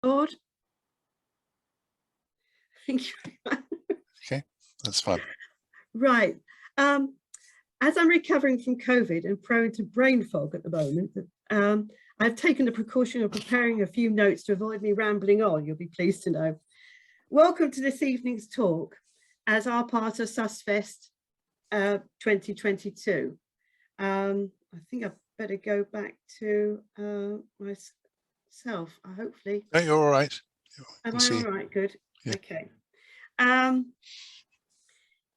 Lord. Thank you very much. Okay, that's fine. Right. As I'm recovering from COVID and prone to brain fog at the moment, I've taken the precaution of preparing a few notes to avoid me rambling on, you'll be pleased to know. Welcome to this evening's talk as our part of SUSFest 2022. I think I better go back to myself, hopefully. No, you're all right. Am I all right? Good. Yeah. Okay.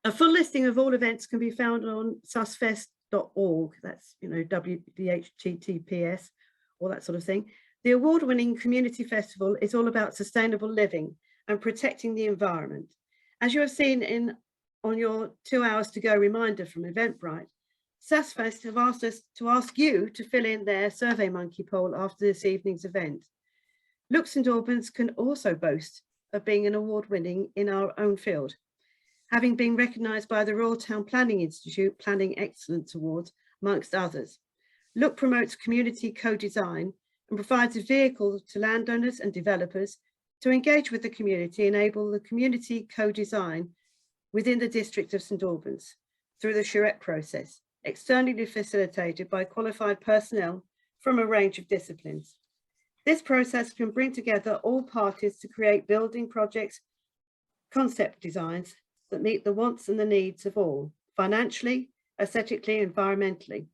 A full listing of all events can be found on susfest.org. That's, you know, WHTTPS, all that sort of thing. The award-winning community festival is all about sustainable living and protecting the environment. As you have seen on your 2 hours to go reminder from Eventbrite, SUSFest have asked us to ask you to fill in their SurveyMonkey poll after this evening's event. St Albans can also boast of being an award-winning in our own field, having been recognised by the Royal Town Planning Institute Planning Excellence Awards, amongst others. Look promotes community co-design and provides a vehicle to landowners and developers to engage with the community, enable the community co-design within the district of St Albans through the charrette process, externally facilitated by qualified personnel from a range of disciplines. This process can bring together all parties to create building projects, concept designs that meet the wants and the needs of all, financially, aesthetically, environmentally.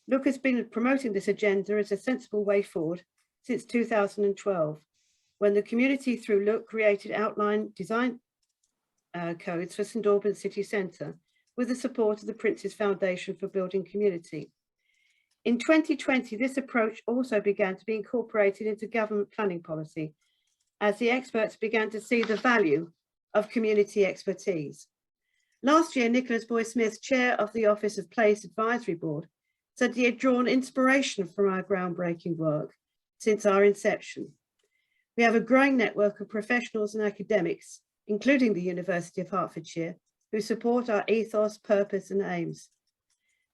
Look has been promoting this agenda as a sensible way forward since 2012, when the community through Look created outline design codes for St Albans City Centre with the support of the Prince's Foundation for Building Community. In 2020, this approach also began to be incorporated into government planning policy as the experts began to see the value of community expertise. Last year, Nicholas Boy-Smith, chair of the Office of Place Advisory Board, said he had drawn inspiration from our groundbreaking work since our inception. We have a growing network of professionals and academics, including the University of Hertfordshire, who support our ethos, purpose and aims.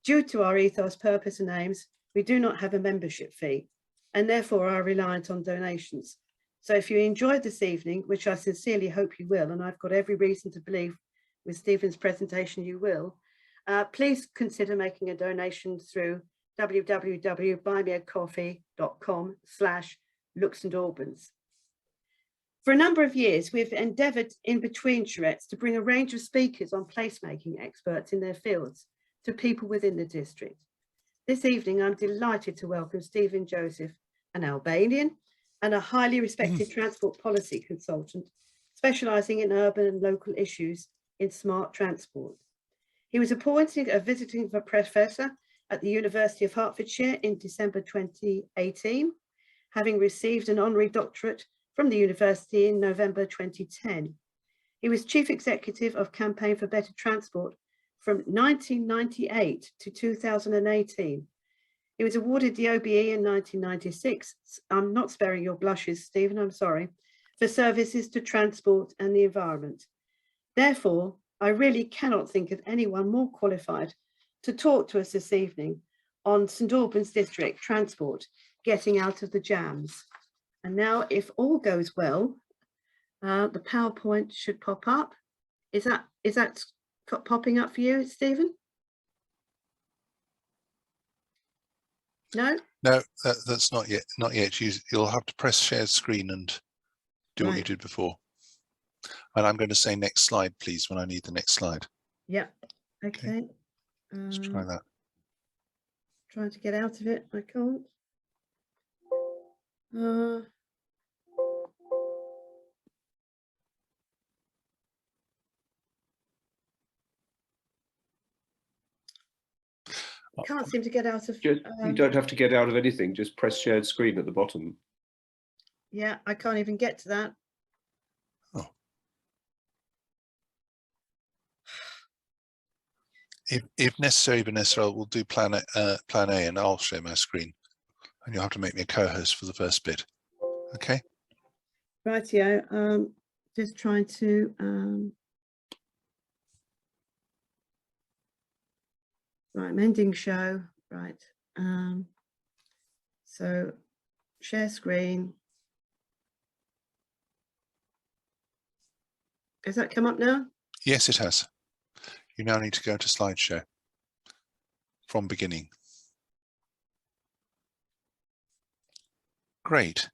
Due to our ethos, purpose and aims, we do not have a membership fee and therefore are reliant on donations. So if you enjoyed this evening, which I sincerely hope you will, and I've got every reason to believe with Stephen's presentation you will, please consider making a donation through www.buymeacoffee.com/St Albans. For a number of years, we've endeavoured in between charrettes to bring a range of speakers on placemaking experts in their fields to people within the district. This evening, I'm delighted to welcome Stephen Joseph, an Albanian and a highly respected transport policy consultant, specialising in urban and local issues in smart transport. He was appointed a visiting professor at the University of Hertfordshire in December 2018, having received an honorary doctorate from the university in November 2010. He was chief executive of Campaign for Better Transport from 1998 to 2018. He was awarded the OBE in 1996. I'm not sparing your blushes, Stephen, I'm sorry, for services to transport and the environment. Therefore, I really cannot think of anyone more qualified to talk to us this evening on St Albans District Transport, getting out of the jams. And now, if all goes well, the PowerPoint should pop up. Is that popping up for you, Stephen? No? No, that's not yet. Not yet. You'll have to press share screen and do what you did before. And I'm going to say next slide, please, when I need the next slide. Yeah. Okay. Let's try that. Trying to get out of it. I can't. Can't seem to get out of. You don't have to get out of anything. Just press shared screen at the bottom. Yeah, I can't even get to that. Oh. If necessary, Vanessa, we'll do plan A and I'll share my screen. And you'll have to make me a co-host for the first bit. Okay. Rightio. Just trying to. Right, I'm ending show. Right. So share screen. Has that come up now? Yes, it has. You now need to go to slideshare from beginning. Great.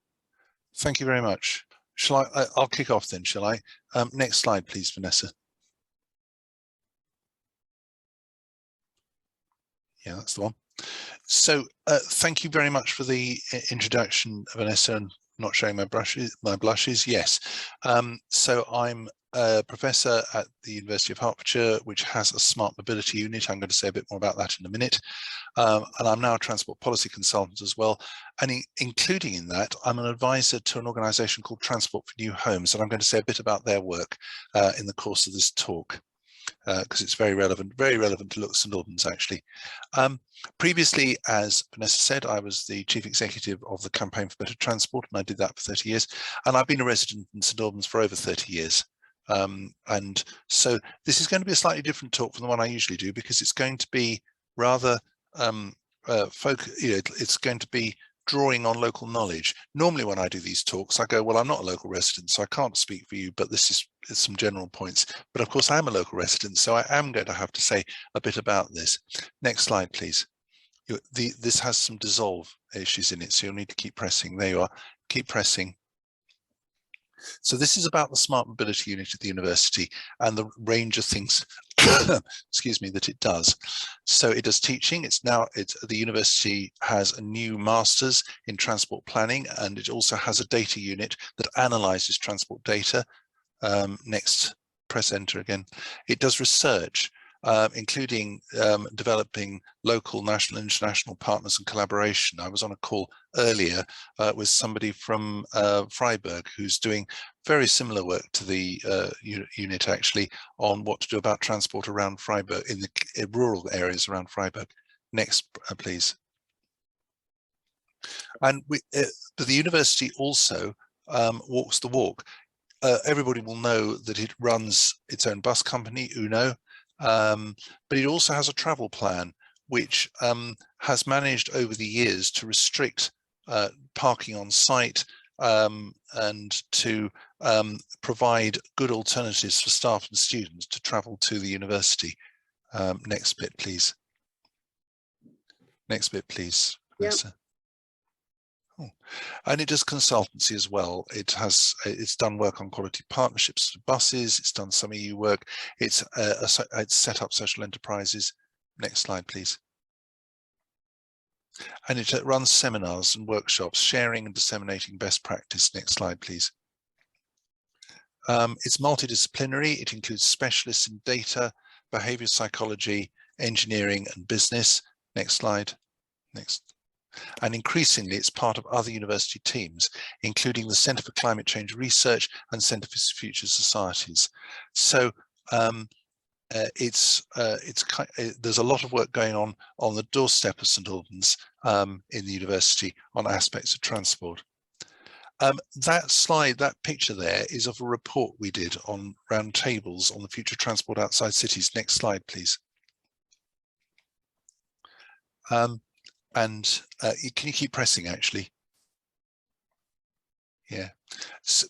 Thank you very much. Shall I'll kick off then, shall I? Next slide, please, Vanessa. Yeah, that's the one. So thank you very much for the introduction, Vanessa, and not showing my blushes. Yes. So I'm a professor at the University of Hertfordshire, which has a smart mobility unit. I'm going to say a bit more about that in a minute. And I'm now a transport policy consultant as well. And including in that, I'm an advisor to an organisation called Transport for New Homes. And I'm going to say a bit about their work in the course of this talk, because it's very relevant to St Albans, actually. Previously, as Vanessa said, I was the Chief Executive of the Campaign for Better Transport, and I did that for 30 years. And I've been a resident in St Albans for over 30 years. And so this is going to be a slightly different talk from the one I usually do, because it's going to be rather it's going to be drawing on local knowledge. Normally when I do these talks, I go, well, I'm not a local resident, so I can't speak for you, but this is some general points. But of course, I am a local resident, so I am going to have to say a bit about this. Next slide, please. This has some dissolve issues in it, so you'll need to keep pressing. There you are. Keep pressing. So this is about the smart mobility unit at the university and the range of things, excuse me, that it does. So it does teaching. The university has a new master's in transport planning, and it also has a data unit that analyzes transport data. Next, press enter again. It does research, including developing local, national, international partners and collaboration. I was on a call earlier with somebody from Freiburg who's doing very similar work to the unit, actually, on what to do about transport around Freiburg, in the rural areas around Freiburg. Next, please. And the university also walks the walk. Everybody will know that it runs its own bus company, Uno, but it also has a travel plan which has managed over the years to restrict parking on site and to provide good alternatives for staff and students to travel to the university. Next bit, please. Next bit, please. Yep. Oh. And it does consultancy as well. It's done work on quality partnerships for buses. It's done some EU work. It's set up social enterprises. Next slide, please. And it runs seminars and workshops, sharing and disseminating best practice. Next slide, please. It's multidisciplinary. It includes specialists in data, behavioral psychology, engineering, and business. Next slide. Next. And increasingly, it's part of other university teams, including the Centre for Climate Change Research and Centre for Future Societies. So there's a lot of work going on the doorstep of St Albans in the university on aspects of transport. That slide, that picture there, is of a report we did on round tables on the future transport outside cities. Next slide, please. And can you keep pressing, actually? Yeah. So,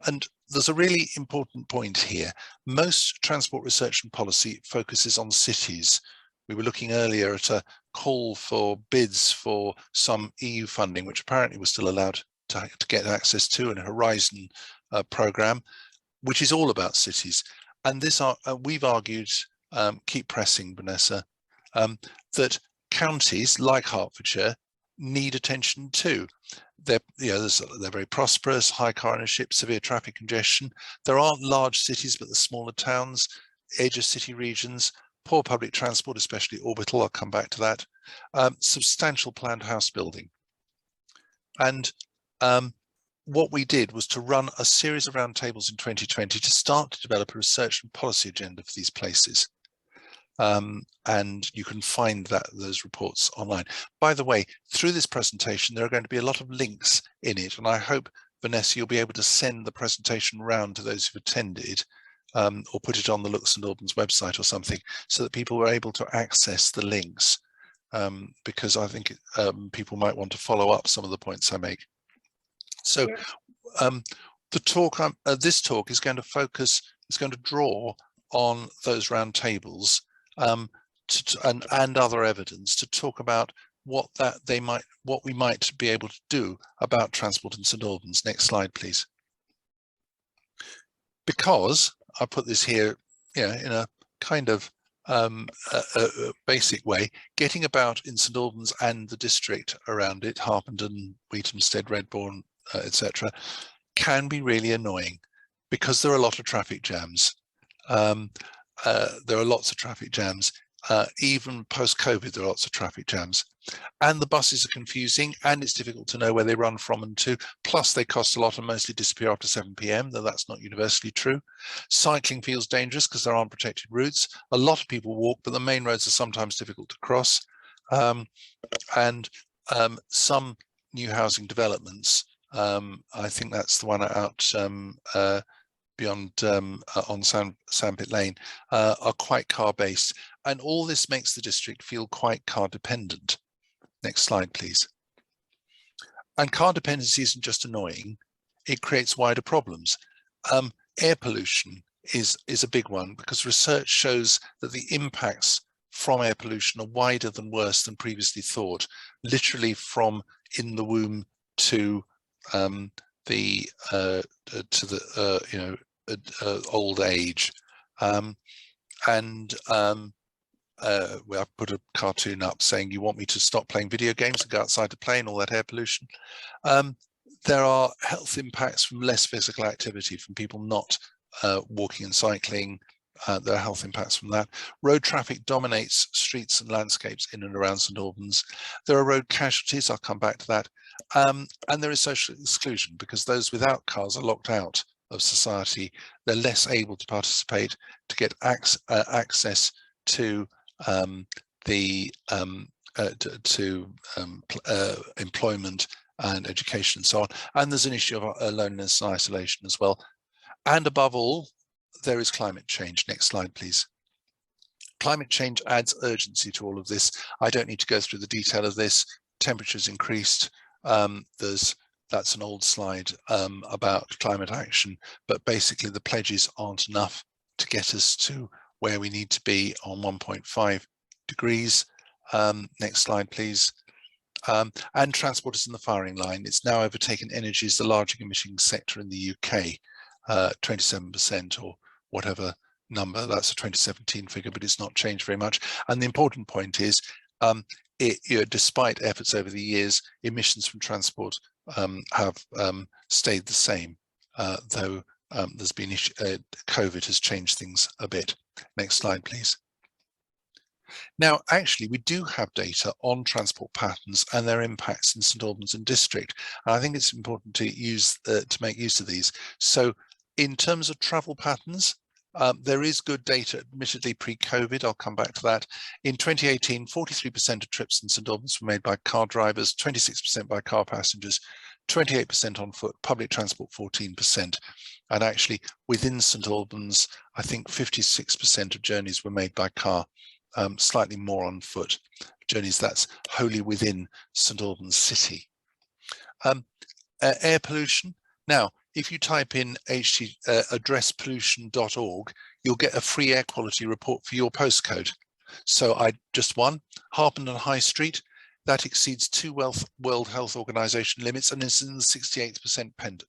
and there's a really important point here. Most transport research and policy focuses on cities. We were looking earlier at a call for bids for some EU funding, which apparently we're still allowed to get access to, in a Horizon programme, which is all about cities. And this we've argued, keep pressing, Vanessa, that counties like Hertfordshire need attention too. They're very prosperous, high car ownership, severe traffic congestion. There aren't large cities, but the smaller towns, edge of city regions, poor public transport, especially orbital. I'll come back to that. Substantial planned house building. And what we did was to run a series of roundtables in 2020 to start to develop a research and policy agenda for these places. And you can find those reports online. By the way, through this presentation, there are going to be a lot of links in it, and I hope, Vanessa, you'll be able to send the presentation around to those who've attended, or put it on the Look St Albans website or something, so that people are able to access the links, because I think people might want to follow up some of the points I make. So the talk, this talk is going to focus is going to draw on those round tables and other evidence to talk about what we might be able to do about transport in St Albans. Next slide, please. Because I put this here, in a kind of a basic way, getting about in St Albans and the district around it, Harpenden, Wheatamstead, Redbourne, etc., can be really annoying because there are a lot of traffic jams. There are lots of traffic jams. Even post-COVID, there are lots of traffic jams. And the buses are confusing, and it's difficult to know where they run from and to. Plus, they cost a lot and mostly disappear after 7 p.m, though that's not universally true. Cycling feels dangerous because there aren't protected routes. A lot of people walk, but the main roads are sometimes difficult to cross. Some new housing developments, I think that's the one out beyond on Sandpit Lane, are quite car based, and all this makes the district feel quite car dependent. Next slide, please. And car dependency isn't just annoying, it creates wider problems. Air pollution is a big one because research shows that the impacts from air pollution are wider than worse than previously thought, literally from in the womb to old age. I've put a cartoon up saying, you want me to stop playing video games and go outside to play and all that air pollution. There are health impacts from less physical activity, from people not walking and cycling. There are health impacts from that. Road traffic dominates streets and landscapes in and around St Albans. There are road casualties, I'll come back to that. And there is social exclusion because those without cars are locked out of society. They're less able to participate, to get access to employment and education and so on. And there's an issue of loneliness and isolation as well. And above all, there is climate change. Next slide, please. Climate change adds urgency to all of this. I don't need to go through the detail of this. Temperatures increased. That's an old slide about climate action, but basically the pledges aren't enough to get us to where we need to be on 1.5 degrees. Next slide, please. And transport is in the firing line. It's now overtaken energy as the largest emitting sector in the UK, 27% or whatever number. That's a 2017 figure, but it's not changed very much. And the important point is, despite efforts over the years, emissions from transport have stayed the same, though there's been COVID has changed things a bit. Next slide, please. Now, actually, we do have data on transport patterns and their impacts in St Albans and district. And I think it's important to make use of these. So in terms of travel patterns, there is good data, admittedly pre-COVID, I'll come back to that. In 2018, 43% of trips in St Albans were made by car drivers, 26% by car passengers, 28% on foot, public transport 14%. And actually within St Albans, I think 56% of journeys were made by car, slightly more on foot journeys. That's wholly within St Albans city. Air pollution. Now, if you type in addresspollution.org, you'll get a free air quality report for your postcode. So one, Harpenden High Street, that exceeds 2 World Health Organization limits and is in the 68th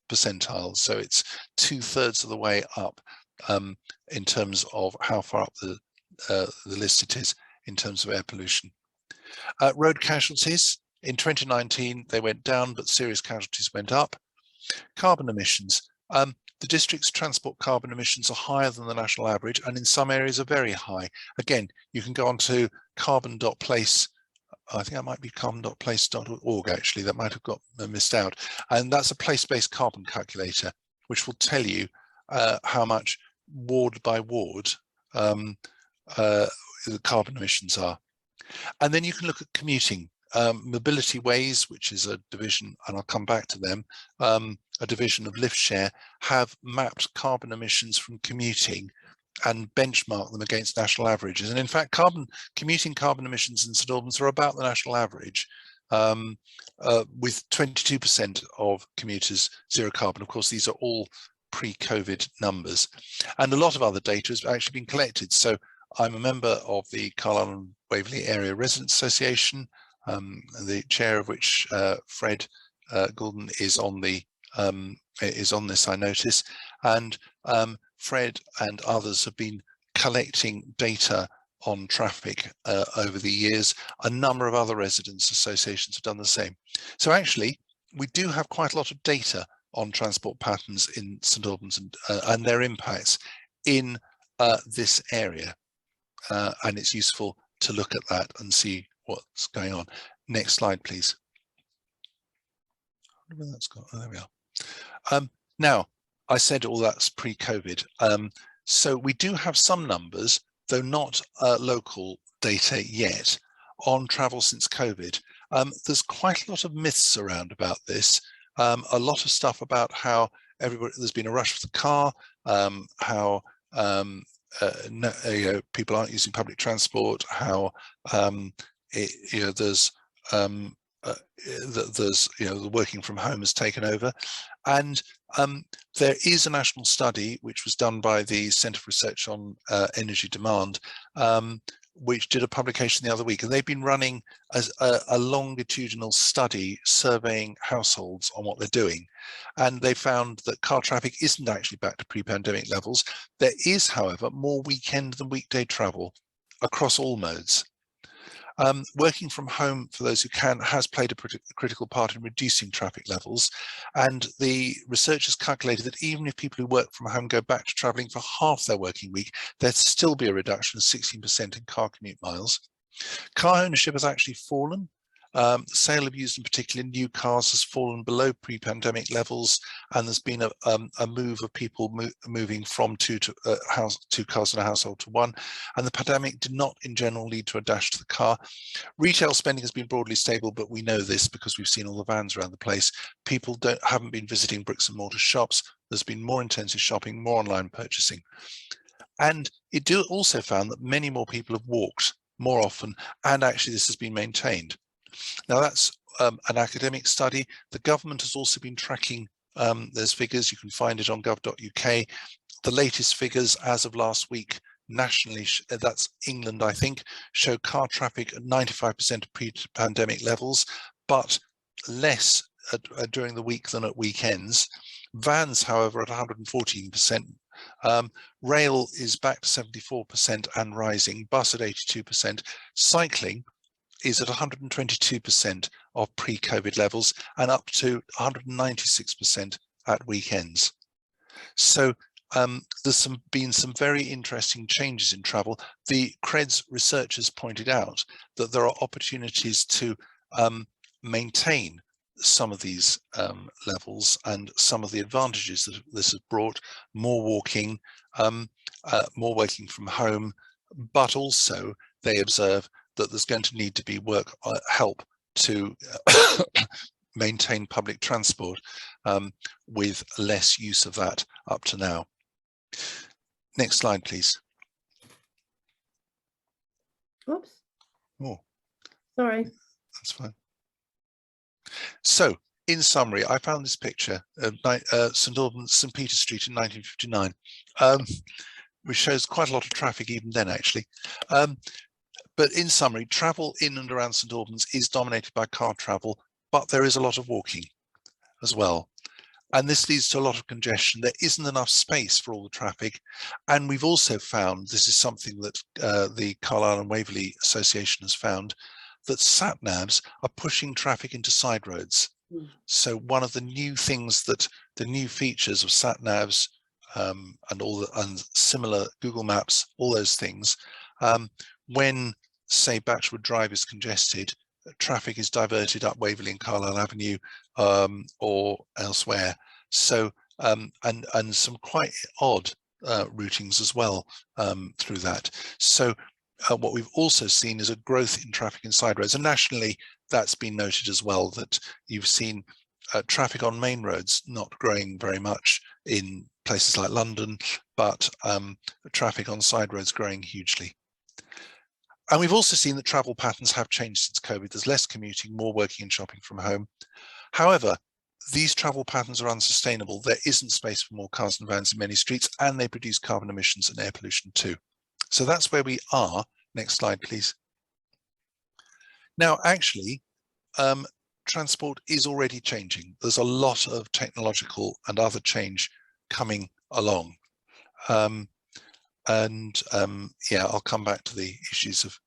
percentile. So it's 2/3 of the way up in terms of how far up the list it is in terms of air pollution. Road casualties, in 2019, they went down, but serious casualties went up. Carbon emissions. The district's transport carbon emissions are higher than the national average, and in some areas are very high. Again, you can go on to carbon.place. I think that might be carbon.place.org actually, that might have got missed out. And that's a place-based carbon calculator, which will tell you how much ward by ward the carbon emissions are. And then you can look at commuting. Mobility Ways, which is a division, and I'll come back to them, a division of LiftShare, have mapped carbon emissions from commuting and benchmark them against national averages. And in fact, commuting carbon emissions in St Albans are about the national average, with 22% of commuters zero carbon. Of course, these are all pre-COVID numbers. And a lot of other data has actually been collected. So I'm a member of the Carlisle and Waverley Area Residents Association, the chair of which Fred Goulden is on this, I notice, and Fred and others have been collecting data on traffic over the years. A number of other residents associations have done the same. So actually, we do have quite a lot of data on transport patterns in St Albans and their impacts in this area. And it's useful to look at that and see what's going on. Next slide, please. Where that's got, oh, there we are. Now, I said all that's pre-COVID. So we do have some numbers, though not local data yet, on travel since COVID. There's quite a lot of myths around about this. A lot of stuff about how there's been a rush for the car, how people aren't using public transport, how there's the working from home has taken over. And there is a national study which was done by the Centre for Research on Energy Demand, which did a publication the other week, and they've been running a longitudinal study surveying households on what they're doing. And they found that car traffic isn't actually back to pre-pandemic levels. There is, however, more weekend than weekday travel across all modes. Working from home, for those who can, has played a critical part in reducing traffic levels. And the researchers calculated that even if people who work from home go back to travelling for half their working week, there'd still be a reduction of 16% in car commute miles. Car ownership has actually fallen. The sale of used, in particular new cars, has fallen below pre-pandemic levels, and there's been a move of people moving from two cars in a household to one. And the pandemic did not, in general, lead to a dash to the car. Retail spending has been broadly stable, but we know this because we've seen all the vans around the place. People haven't been visiting bricks and mortar shops. There's been more intensive shopping, more online purchasing, and it also found that many more people have walked more often, and actually this has been maintained. Now that's an academic study. The government has also been tracking those figures. You can find it on gov.uk. The latest figures as of last week nationally, that's England, I think, show car traffic at 95% of pre-pandemic levels, but less during the week than at weekends. Vans, however, at 114%. Rail is back to 74% and rising, bus at 82%. Cycling is at 122% of pre-COVID levels and up to 196% at weekends. So there's been some very interesting changes in travel. The CREDS researchers pointed out that there are opportunities to maintain some of these levels, and some of the advantages that this has brought: more walking, more working from home, but also they observe that there's going to need to be help to maintain public transport with less use of that up to now. Next slide, please. Oops. Oh, Sorry. that's fine. So, in summary, I found this picture of St Albans, St Peter Street in 1959, which shows quite a lot of traffic even then, actually. But in summary, travel in and around St Albans is dominated by car travel, but there is a lot of walking as well. And this leads to a lot of congestion. There isn't enough space for all the traffic. And we've also found, this is something that the Carlisle and Waverley Association has found, that sat-navs are pushing traffic into side roads. So one of the new things the new features of sat-navs and similar Google Maps, all those things, when, say, Batchwood Drive is congested, traffic is diverted up Waverley and Carlisle Avenue or elsewhere. So, and some quite odd routings as well through that. So what we've also seen is a growth in traffic in side roads. And nationally, that's been noted as well, that you've seen traffic on main roads not growing very much in places like London, but traffic on side roads growing hugely. And we've also seen that travel patterns have changed since COVID. There's less commuting, more working and shopping from home. However, these travel patterns are unsustainable. There isn't space for more cars and vans in many streets, and they produce carbon emissions and air pollution too. So that's where we are. Next slide, please. Now, actually, transport is already changing. There's a lot of technological and other change coming along. Yeah, I'll come back to the issues of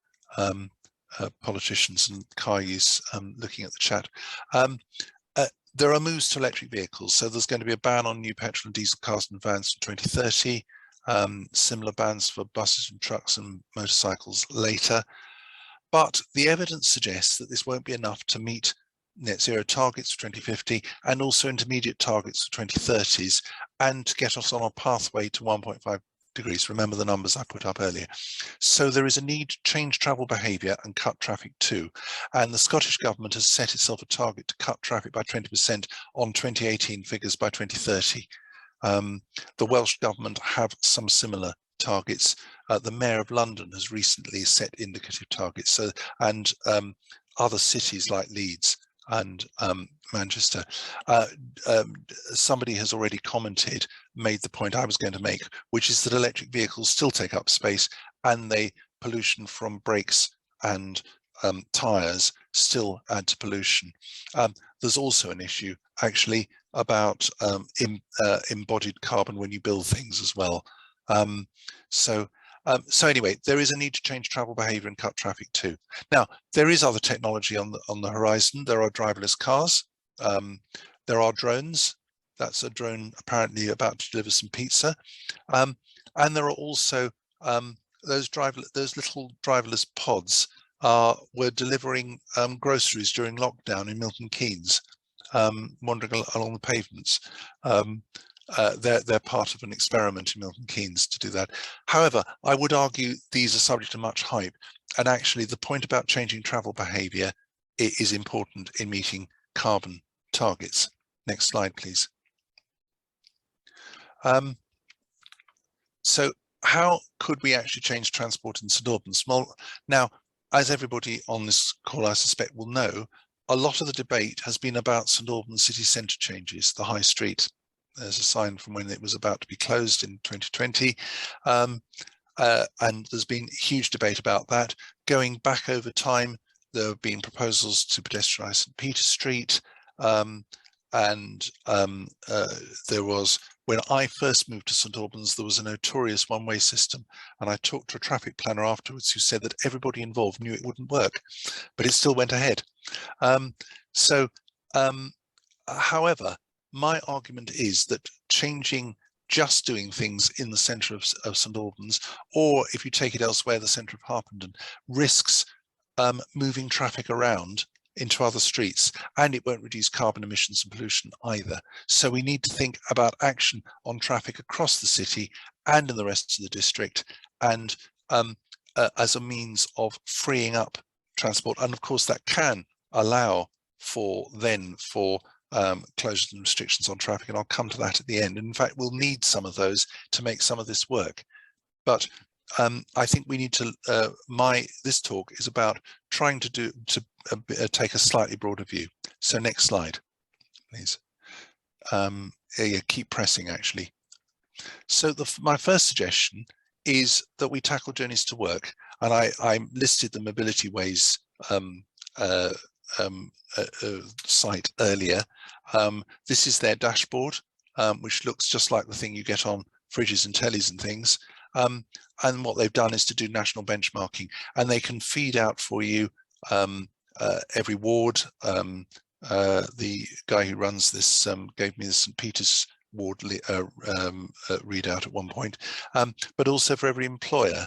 politicians and car use looking at the chat. There are moves to electric vehicles. So there's going to be a ban on new petrol and diesel cars and vans from 2030. Similar bans for buses and trucks and motorcycles later. But the evidence suggests that this won't be enough to meet net zero targets for 2050 and also intermediate targets for 2030s and to get us on a pathway to 1.5 degrees. Remember the numbers I put up earlier. So there is a need to change travel behaviour and cut traffic too. And the Scottish Government has set itself a target to cut traffic by 20% on 2018 figures by 2030. The Welsh Government have some similar targets. The Mayor of London has recently set indicative targets. So, and other cities like Leeds and Manchester. Somebody has already commented, made the point I was going to make, which is that electric vehicles still take up space and they pollution from brakes and tyres still add to pollution. There's also an issue actually about embodied carbon when you build things as well. So anyway, there is a need to change travel behaviour and cut traffic too. Now, there is other technology on the horizon. There are driverless cars. There are drones. That's a drone apparently about to deliver some pizza. And there are also those little driverless pods were delivering groceries during lockdown in Milton Keynes, wandering along the pavements. They're part of an experiment in Milton Keynes to do that. However, I would argue these are subject to much hype, and actually the point about changing travel behaviour is important in meeting carbon targets. Next slide, please. So how could we actually change transport in St Albans? Well, now, as everybody on this call I suspect will know, a lot of the debate has been about St Albans city centre changes, the high street. There's a sign from when it was about to be closed in 2020. And there's been huge debate about that. Going back over time, there have been proposals to pedestrianise St Peter Street. There was, when I first moved to St Albans, there was a notorious one-way system. And I talked to a traffic planner afterwards who said that everybody involved knew it wouldn't work, but it still went ahead. However, my argument is that just doing things in the centre of St Albans, or if you take it elsewhere, the centre of Harpenden, risks moving traffic around into other streets, and it won't reduce carbon emissions and pollution either. So we need to think about action on traffic across the city and in the rest of the district, and as a means of freeing up transport. And of course that can allow for closures and restrictions on traffic, and I'll come to that at the end. And in fact, we'll need some of those to make some of this work. But I think we need to, this talk is about trying to take a slightly broader view. So next slide, please. Yeah, keep pressing actually. So my first suggestion is that we tackle journeys to work. And I listed the Mobility Ways site earlier. This is their dashboard, which looks just like the thing you get on fridges and tellies and things. And what they've done is to do national benchmarking, and they can feed out for you every ward. The guy who runs this gave me the St Peter's ward readout at one point, but also for every employer.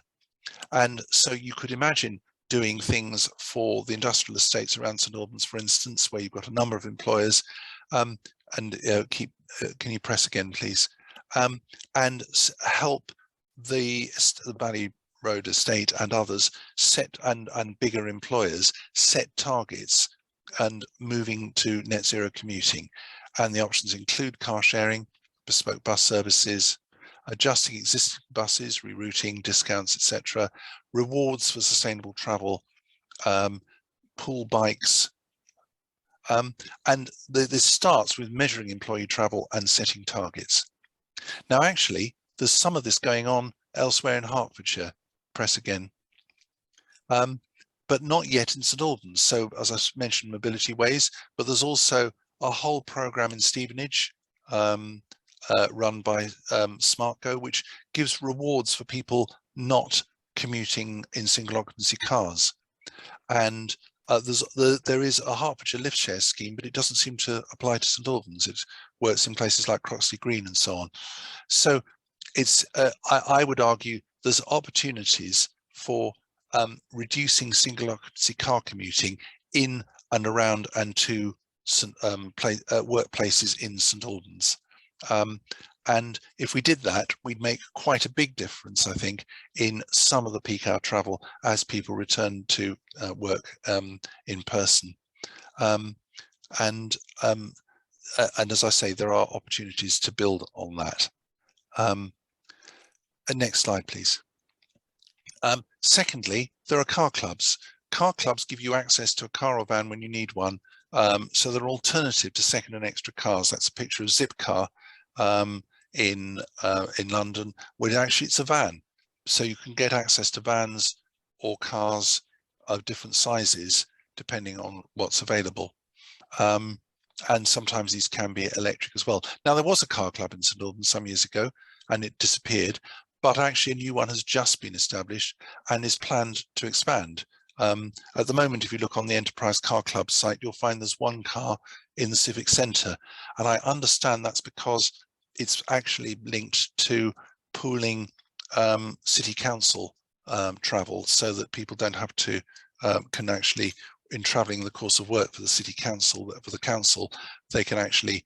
And so you could imagine doing things for the industrial estates around St Albans, for instance, where you've got a number of employers, can you press again, please, and help the Valley Road estate and others set, and bigger employers set targets and moving to net zero commuting. And the options include car sharing, bespoke bus services, adjusting existing buses, rerouting, discounts, etc., rewards for sustainable travel, pool bikes, And this starts with measuring employee travel and setting targets. Now, actually, there's some of this going on elsewhere in Hertfordshire. Press again. But not yet in St Albans. So, as I mentioned, Mobility Ways, but there's also a whole programme in Stevenage run by SmartGo, which gives rewards for people not commuting in single occupancy cars. And there is a Hertfordshire lift share scheme, but it doesn't seem to apply to St Albans. It works in places like Croxley Green and so on. So it's I would argue there's opportunities for reducing single occupancy car commuting in and around and to workplaces in St Albans. And if we did that, we'd make quite a big difference, I think, in some of the peak hour travel as people return to work in person. And as I say, there are opportunities to build on that. Next slide, please. Secondly, there are car clubs. Car clubs give you access to a car or van when you need one. So they're an alternative to second and extra cars. That's a picture of Zipcar in London, where actually it's a van. So you can get access to vans or cars of different sizes, depending on what's available. And sometimes these can be electric as well. Now, there was a car club in St Albans some years ago, and it disappeared. But actually a new one has just been established and is planned to expand. At the moment, if you look on the Enterprise Car Club site, you'll find there's one car in the Civic Centre. And I understand that's because it's actually linked to pooling city council travel, so that people don't have to, can actually, in travelling the course of work for the city council, they can actually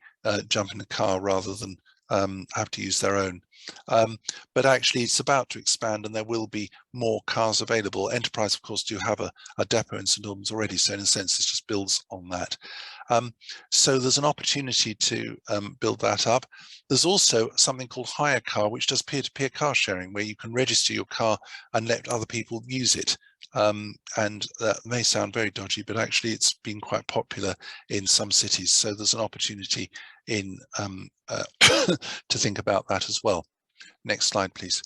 jump in a car rather than have to use their own. But actually it's about to expand, and there will be more cars available. Enterprise, of course, do have a depot in St Albans already, so in a sense this just builds on that. So there's an opportunity to build that up. There's also something called Hire Car, which does peer-to-peer car sharing, where you can register your car and let other people use it. And that may sound very dodgy, but actually it's been quite popular in some cities. So there's an opportunity in to think about that as well. Next slide, please.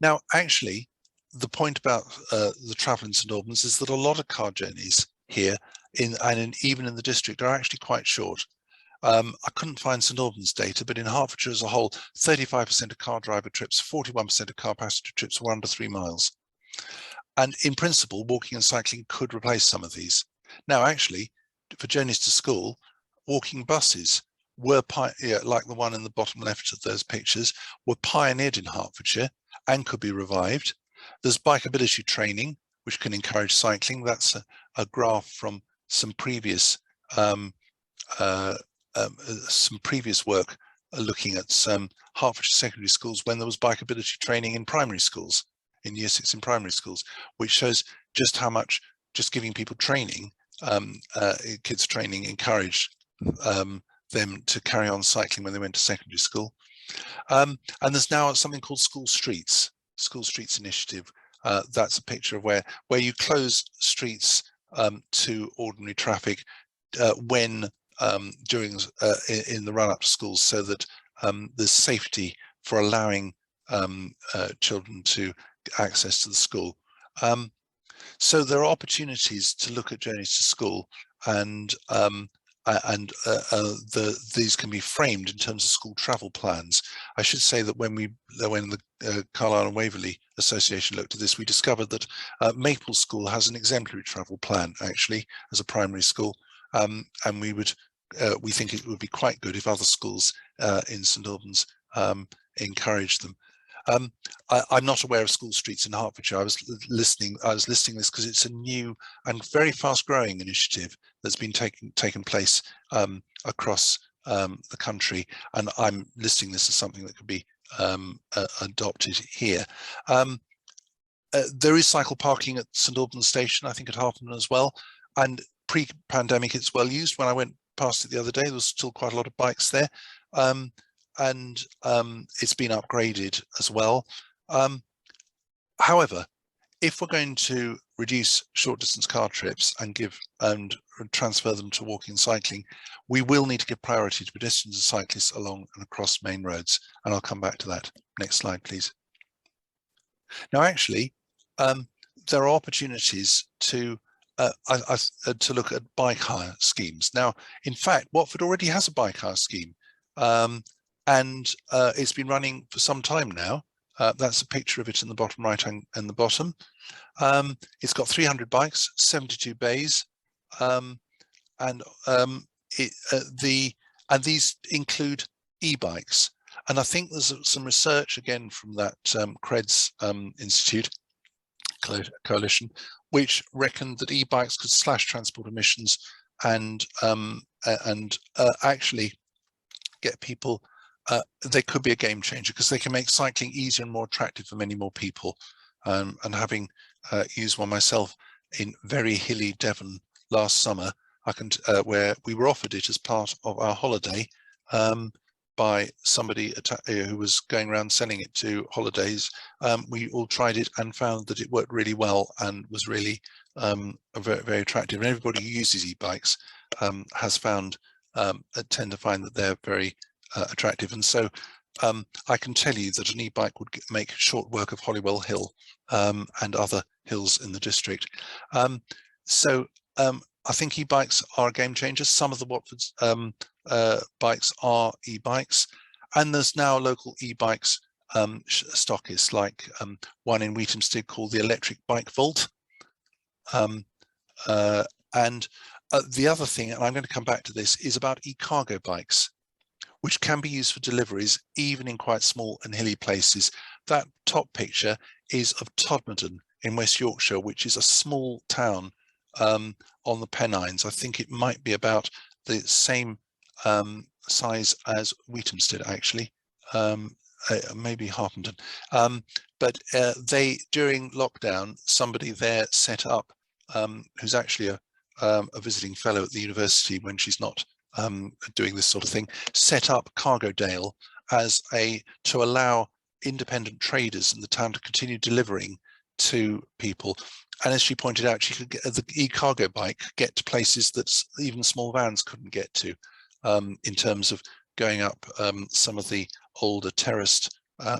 Now, actually, the point about the travel in St Albans is that a lot of car journeys here even in the district are actually quite short. I couldn't find St Albans data, but in Hertfordshire as a whole, 35% of car driver trips, 41% of car passenger trips were under 3 miles. And in principle, walking and cycling could replace some of these. Now, actually, for journeys to school, walking buses were, like the one in the bottom left of those pictures, were pioneered in Hertfordshire and could be revived. There's bikeability training, which can encourage cycling. That's a graph from some previous work looking at some Hertfordshire secondary schools when there was bikeability training in primary schools, in Year 6 in primary schools, which shows just how much just giving people training, kids training, encouraged them to carry on cycling when they went to secondary school. And there's now something called School Streets Initiative. That's a picture of where you close streets to ordinary traffic when during in the run up to schools, so that there's safety for allowing children to access to the school. So there are opportunities to look at journeys to school, and these can be framed in terms of school travel plans. I should say that when the Carlisle and Waverley Association looked at this, we discovered that Maple School has an exemplary travel plan, actually, as a primary school, and we think it would be quite good if other schools in St Albans encourage them. I'm not aware of School Streets in Hertfordshire. I was listing this because it's a new and very fast-growing initiative that's been taken place across the country, and I'm listing this as something that could be adopted here. There is cycle parking at St Albans Station, I think at Harpenden as well, and pre-pandemic it's well used. When I went past it the other day, there was still quite a lot of bikes there. And it's been upgraded as well. However, if we're going to reduce short distance car trips and transfer them to walking and cycling, we will need to give priority to pedestrians and cyclists along and across main roads. And I'll come back to that. Next slide, please. Now, actually, there are opportunities to look at bike hire schemes. Now, in fact, Watford already has a bike hire scheme, and it's been running for some time now. That's a picture of it in the bottom right and the bottom. It's got 300 bikes, 72 bays, and these include e-bikes. And I think there's some research again from that CREDS Institute coalition, which reckoned that e-bikes could slash transport emissions and actually get people. They could be a game changer because they can make cycling easier and more attractive for many more people. And having used one myself in very hilly Devon last summer, where we were offered it as part of our holiday by somebody who was going around selling it to holidays. We all tried it and found that it worked really well and was really very, very attractive. And everybody who uses e-bikes has found, tend to find that they're very attractive. And so I can tell you that an e-bike would make short work of Holywell Hill and other hills in the district. I think e-bikes are a game changer. Some of the Watford's bikes are e-bikes, and there's now local e-bikes stockists, like one in Wheatamstead called the Electric Bike Vault. The other thing, and I'm going to come back to this, is about e-cargo bikes, which can be used for deliveries even in quite small and hilly places. That top picture is of Todmorden in West Yorkshire, which is a small town on the Pennines. I think it might be about the same size as Wheatamstead, actually, maybe Harpenden. But during lockdown, somebody there set up, who's actually a visiting fellow at the university when she's not doing this sort of thing, set up Cargo Dale to allow independent traders in the town to continue delivering to people. And as she pointed out, she could get the e-cargo bike get to places that even small vans couldn't get to, in terms of going up some of the older terraced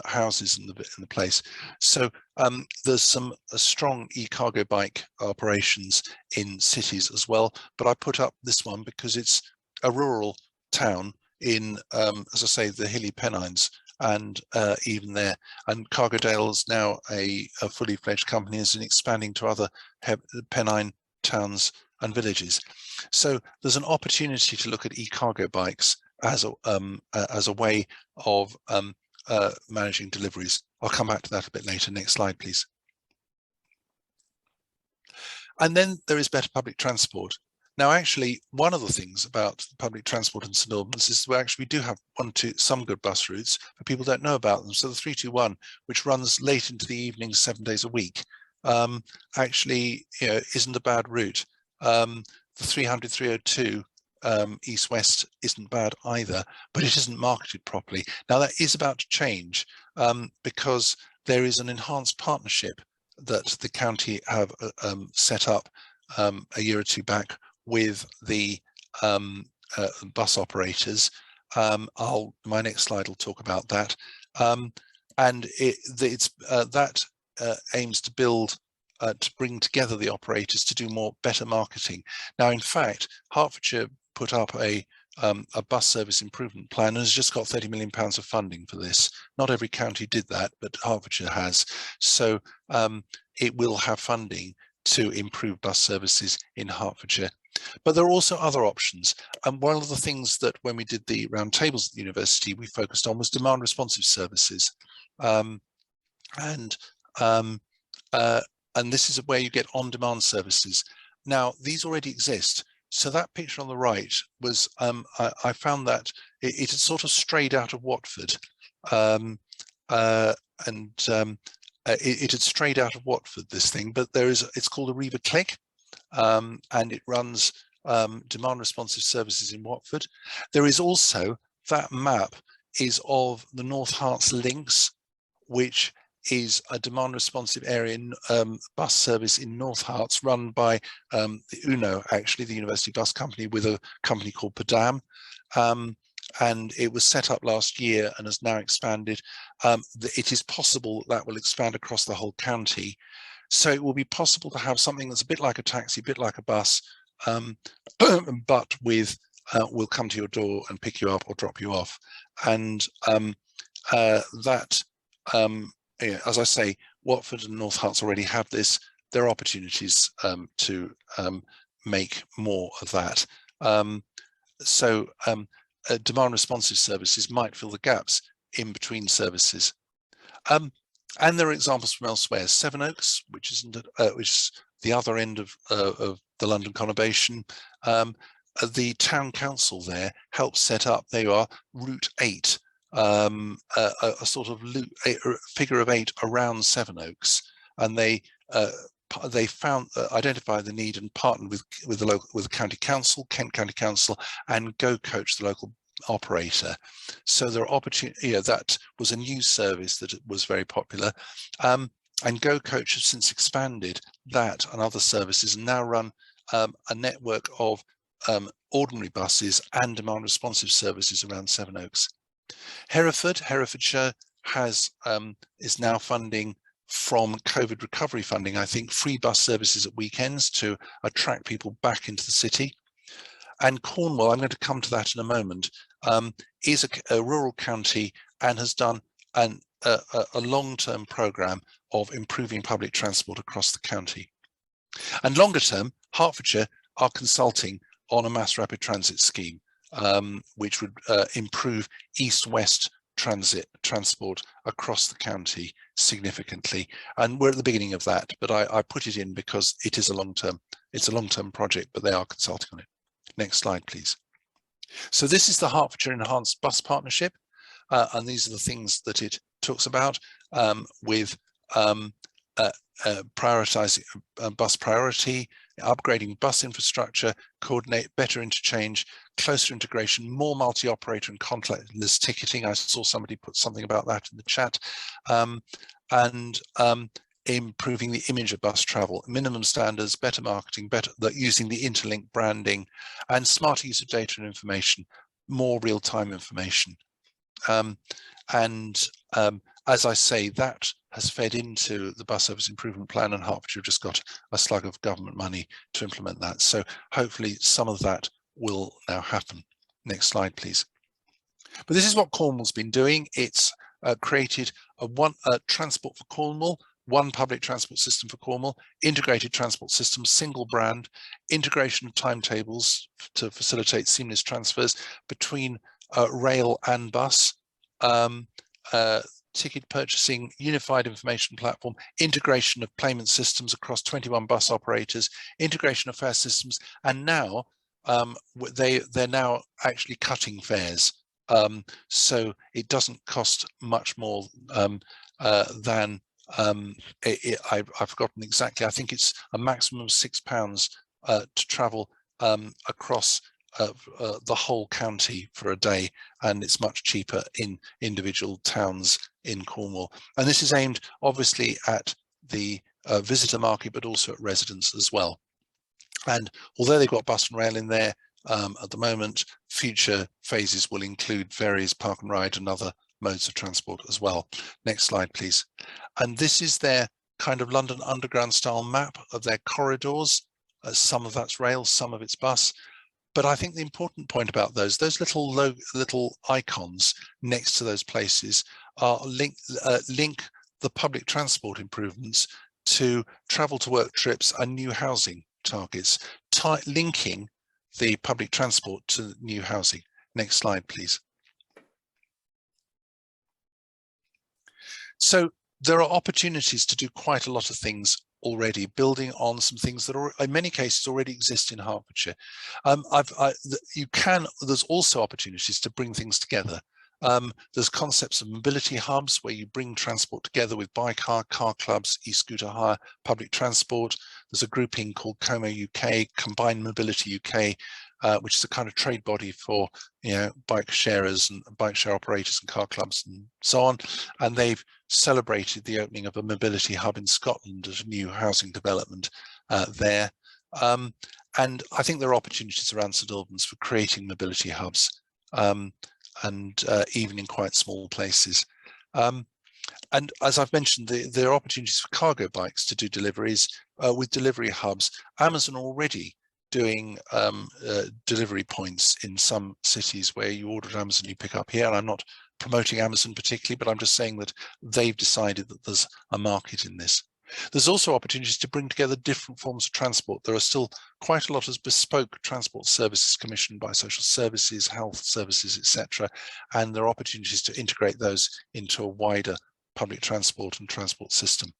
houses in the place. So there's some strong e-cargo bike operations in cities as well. But I put up this one because it's a rural town in, as I say, the hilly Pennines, and even there. And Cargodale is now a fully fledged company, is expanding to other Pennine towns and villages. So there's an opportunity to look at e-cargo bikes as a way of managing deliveries. I'll come back to that a bit later. Next slide, please. And then there is better public transport. Now, actually, one of the things about public transport in St Albans is we do have some good bus routes, but people don't know about them. So the 321, which runs late into the evening, 7 days a week, actually, isn't a bad route. The 300, 302 east-west isn't bad either, but it isn't marketed properly. Now, that is about to change because there is an enhanced partnership that the county have set up a year or two back with the bus operators. My next slide will talk about that. And that aims to bring together the operators to do better marketing. Now, in fact, Hertfordshire put up a bus service improvement plan and has just got £30 million of funding for this. Not every county did that, but Hertfordshire has. So it will have funding to improve bus services in Hertfordshire. But there are also other options. And one of the things that when we did the roundtables at the university, we focused on was demand responsive services. And this is where you get on-demand services. Now, these already exist. So that picture on the right was, I found that it had sort of strayed out of Watford. It had strayed out of Watford, this thing, but it's called Arriva Click. And it runs demand responsive services in Watford. There is also, that map is of the North Herts links, which is a demand responsive area bus service in North Herts run by the UNO, actually, the University Bus Company, with a company called Padam. And it was set up last year and has now expanded. It is possible that will expand across the whole county. So it will be possible to have something that's a bit like a taxi, a bit like a bus, but with will come to your door and pick you up or drop you off. And as I say, Watford and North Herts already have this. There are opportunities to make more of that. Demand responsive services might fill the gaps in between services. And there are examples from elsewhere. Sevenoaks, which is the other end of the London conurbation. The town council there helped set up, there you are, Route 8, a sort of figure of 8 around Sevenoaks, and they identified the need and partnered with the county council, Kent County Council, and Go Coach, the local operator. So there are opportunities. That was a new service that was very popular, and Go Coach has since expanded that and other services and now run a network of ordinary buses and demand responsive services around Sevenoaks. Hertfordshire is now funding from COVID recovery funding, I think, free bus services at weekends to attract people back into the city. And Cornwall, I'm going to come to that in a moment, is a rural county and has done a long-term programme of improving public transport across the county. And longer term, Hertfordshire are consulting on a mass rapid transit scheme, which would improve east-west transport across the county significantly. And we're at the beginning of that, but I put it in because it is it's a long-term project, but they are consulting on it. Next slide, please. So this is the Hertfordshire Enhanced Bus Partnership, and these are the things that it talks about, with prioritising bus priority, upgrading bus infrastructure, coordinate better interchange, closer integration, more multi-operator and contactless ticketing. I saw somebody put something about that in the chat, and improving the image of bus travel, minimum standards, better marketing, using the interlink branding, and smarter use of data and information, more real-time information. As I say, that has fed into the bus service improvement plan, and Hertfordshire just got a slug of government money to implement that. So hopefully some of that will now happen. Next slide, please. But this is what Cornwall's been doing. It's created a Transport for Cornwall, one public transport system for Cornwall, integrated transport system, single brand, integration of timetables to facilitate seamless transfers between rail and bus, ticket purchasing, unified information platform, integration of payment systems across 21 bus operators, integration of fare systems, and now they're now actually cutting fares. So it doesn't cost much more than I've forgotten exactly. I think it's a maximum of £6 to travel across the whole county for a day, and it's much cheaper in individual towns in Cornwall. And this is aimed obviously at the visitor market, but also at residents as well. And although they've got bus and rail in there at the moment, future phases will include various park and ride and other modes of transport as well. Next slide, please. And this is their kind of London Underground style map of their corridors. Some of that's rail, some of it's bus. But I think the important point about those little icons next to those places are link the public transport improvements to travel to work trips and new housing targets, linking the public transport to new housing. Next slide, please. So there are opportunities to do quite a lot of things already, building on some things that are in many cases already exist in Hertfordshire. There's also opportunities to bring things together. There's concepts of mobility hubs where you bring transport together with bike hire, car clubs, e-scooter hire, public transport. There's a grouping called COMO UK, Combined Mobility UK, which is a kind of trade body for bike sharers and bike share operators and car clubs and so on. And they've celebrated the opening of a mobility hub in Scotland as a new housing development there. And I think there are opportunities around St Albans for creating mobility hubs, and even in quite small places. And as I've mentioned, there are opportunities for cargo bikes to do deliveries with delivery hubs. Amazon already doing delivery points in some cities where you order at Amazon, you pick up here. And I'm not promoting Amazon particularly, but I'm just saying that they've decided that there's a market in this. There's also opportunities to bring together different forms of transport. There are still quite a lot of bespoke transport services commissioned by social services, health services, etc. And there are opportunities to integrate those into a wider public transport and transport system.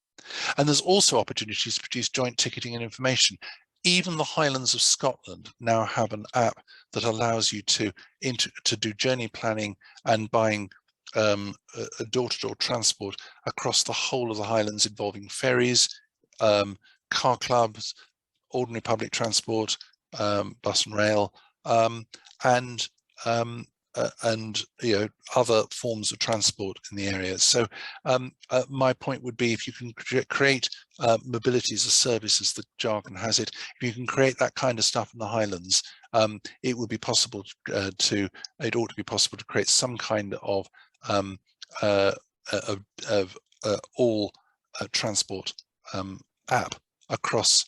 And there's also opportunities to produce joint ticketing and information. Even the Highlands of Scotland now have an app that allows you to do journey planning and buying a door-to-door transport across the whole of the Highlands, involving ferries, car clubs, ordinary public transport, bus and rail, and other forms of transport in the area. So my point would be, if you can create mobility as a service, as the jargon has it, if you can create that kind of stuff in the Highlands, it would be possible it ought to be possible to create some kind of all transport app across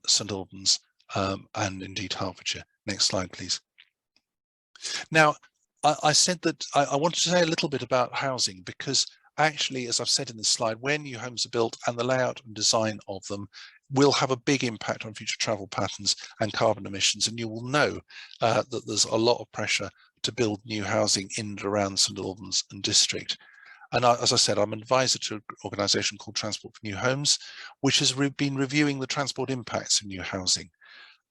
St Albans and indeed Hertfordshire. Next slide, please. Now, I said that I wanted to say a little bit about housing, because actually, as I've said in this slide, where new homes are built and the layout and design of them will have a big impact on future travel patterns and carbon emissions. And you will know that there's a lot of pressure to build new housing in and around St Albans and district. And as I said, I'm an advisor to an organisation called Transport for New Homes, which has been reviewing the transport impacts of new housing.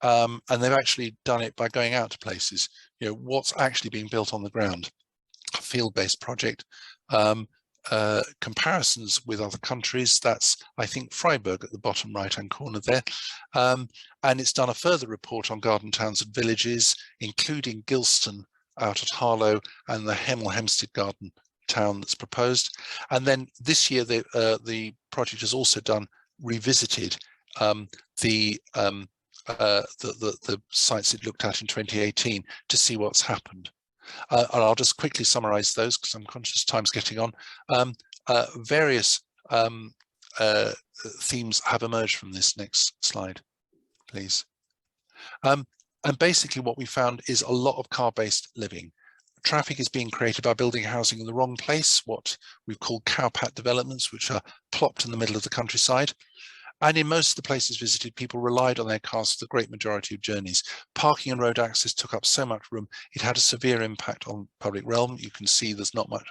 And they've actually done it by going out to places, what's actually being built on the ground, a field-based project, comparisons with other countries. That's, I think, Freiburg at the bottom right-hand corner there. And it's done a further report on garden towns and villages, including Gilston out at Harlow and the Hemel Hempstead garden town that's proposed. And then this year, the project has also revisited the sites it looked at in 2018 to see what's happened. And I'll just quickly summarize those because I'm conscious time's getting on. Various themes have emerged from this. Next slide, please. And basically what we found is a lot of car-based living. Traffic is being created by building housing in the wrong place, what we've called cowpat developments, which are plopped in the middle of the countryside. And in most of the places visited, people relied on their cars for the great majority of journeys. Parking and road access took up so much room, it had a severe impact on public realm. You can see there's not much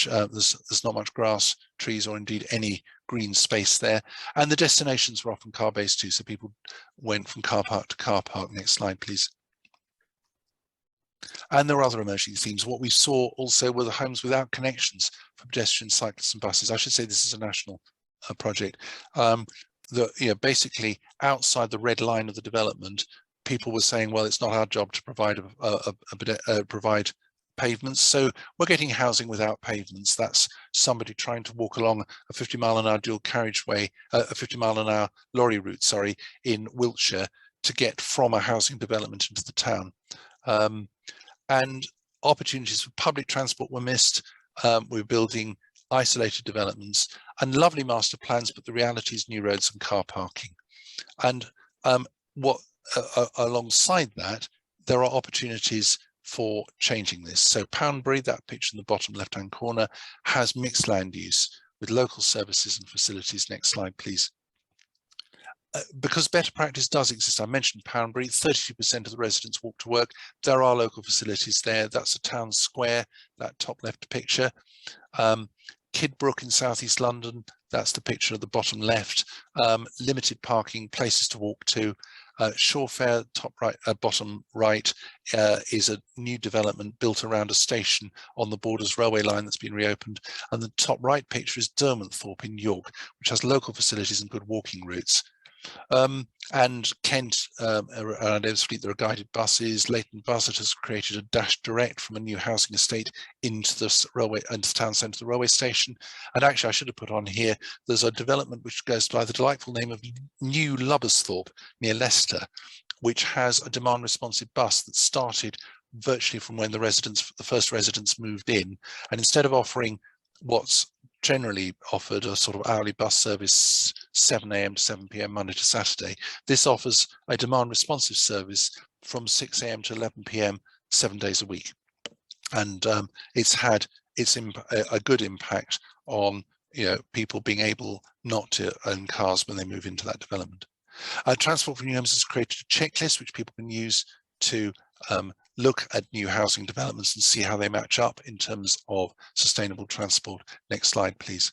there's not much grass, trees, or indeed any green space there. And the destinations were often car-based too, so people went from car park to car park. Next slide, please. And there are other emerging themes. What we saw also were the homes without connections for pedestrians, cyclists, and buses. I should say this is a national project. Basically outside the red line of the development, people were saying, well, it's not our job to provide pavements. So we're getting housing without pavements. That's somebody trying to walk along a 50-mile-an-hour dual carriageway, a 50-mile-an-hour lorry route, sorry, in Wiltshire to get from a housing development into the town. And opportunities for public transport were missed. We're building isolated developments and lovely master plans, but the reality is new roads and car parking. And alongside that, there are opportunities for changing this. So Poundbury, that picture in the bottom left-hand corner, has mixed land use with local services and facilities. Next slide, please. Because better practice does exist. I mentioned Poundbury, 32% of the residents walk to work. There are local facilities there. That's a town square, that top left picture. Kidbrooke in southeast London, that's the picture at the bottom left. Limited parking, places to walk to. Shawfair, top right, bottom right, is a new development built around a station on the Borders railway line that's been reopened. And the top right picture is Derwentthorpe in York, which has local facilities and good walking routes. And Kent, around Ebbsfleet, there are guided buses. Leighton Buzzard has created a dash direct from a new housing estate into the railway, into the town centre, the railway station. And actually, I should have put on here, there's a development which goes by the delightful name of New Lubbersthorpe near Leicester, which has a demand responsive bus that started virtually from when the first residents moved in. And instead of offering what's generally offered, a sort of hourly bus service 7 a.m. to 7 p.m. Monday to Saturday, this offers a demand responsive service from 6 a.m. to 11 p.m. 7 days a week. And it's had a good impact on people being able not to own cars when they move into that development. Transport for New Homes has created a checklist which people can use to look at new housing developments and see how they match up in terms of sustainable transport. Next slide, please.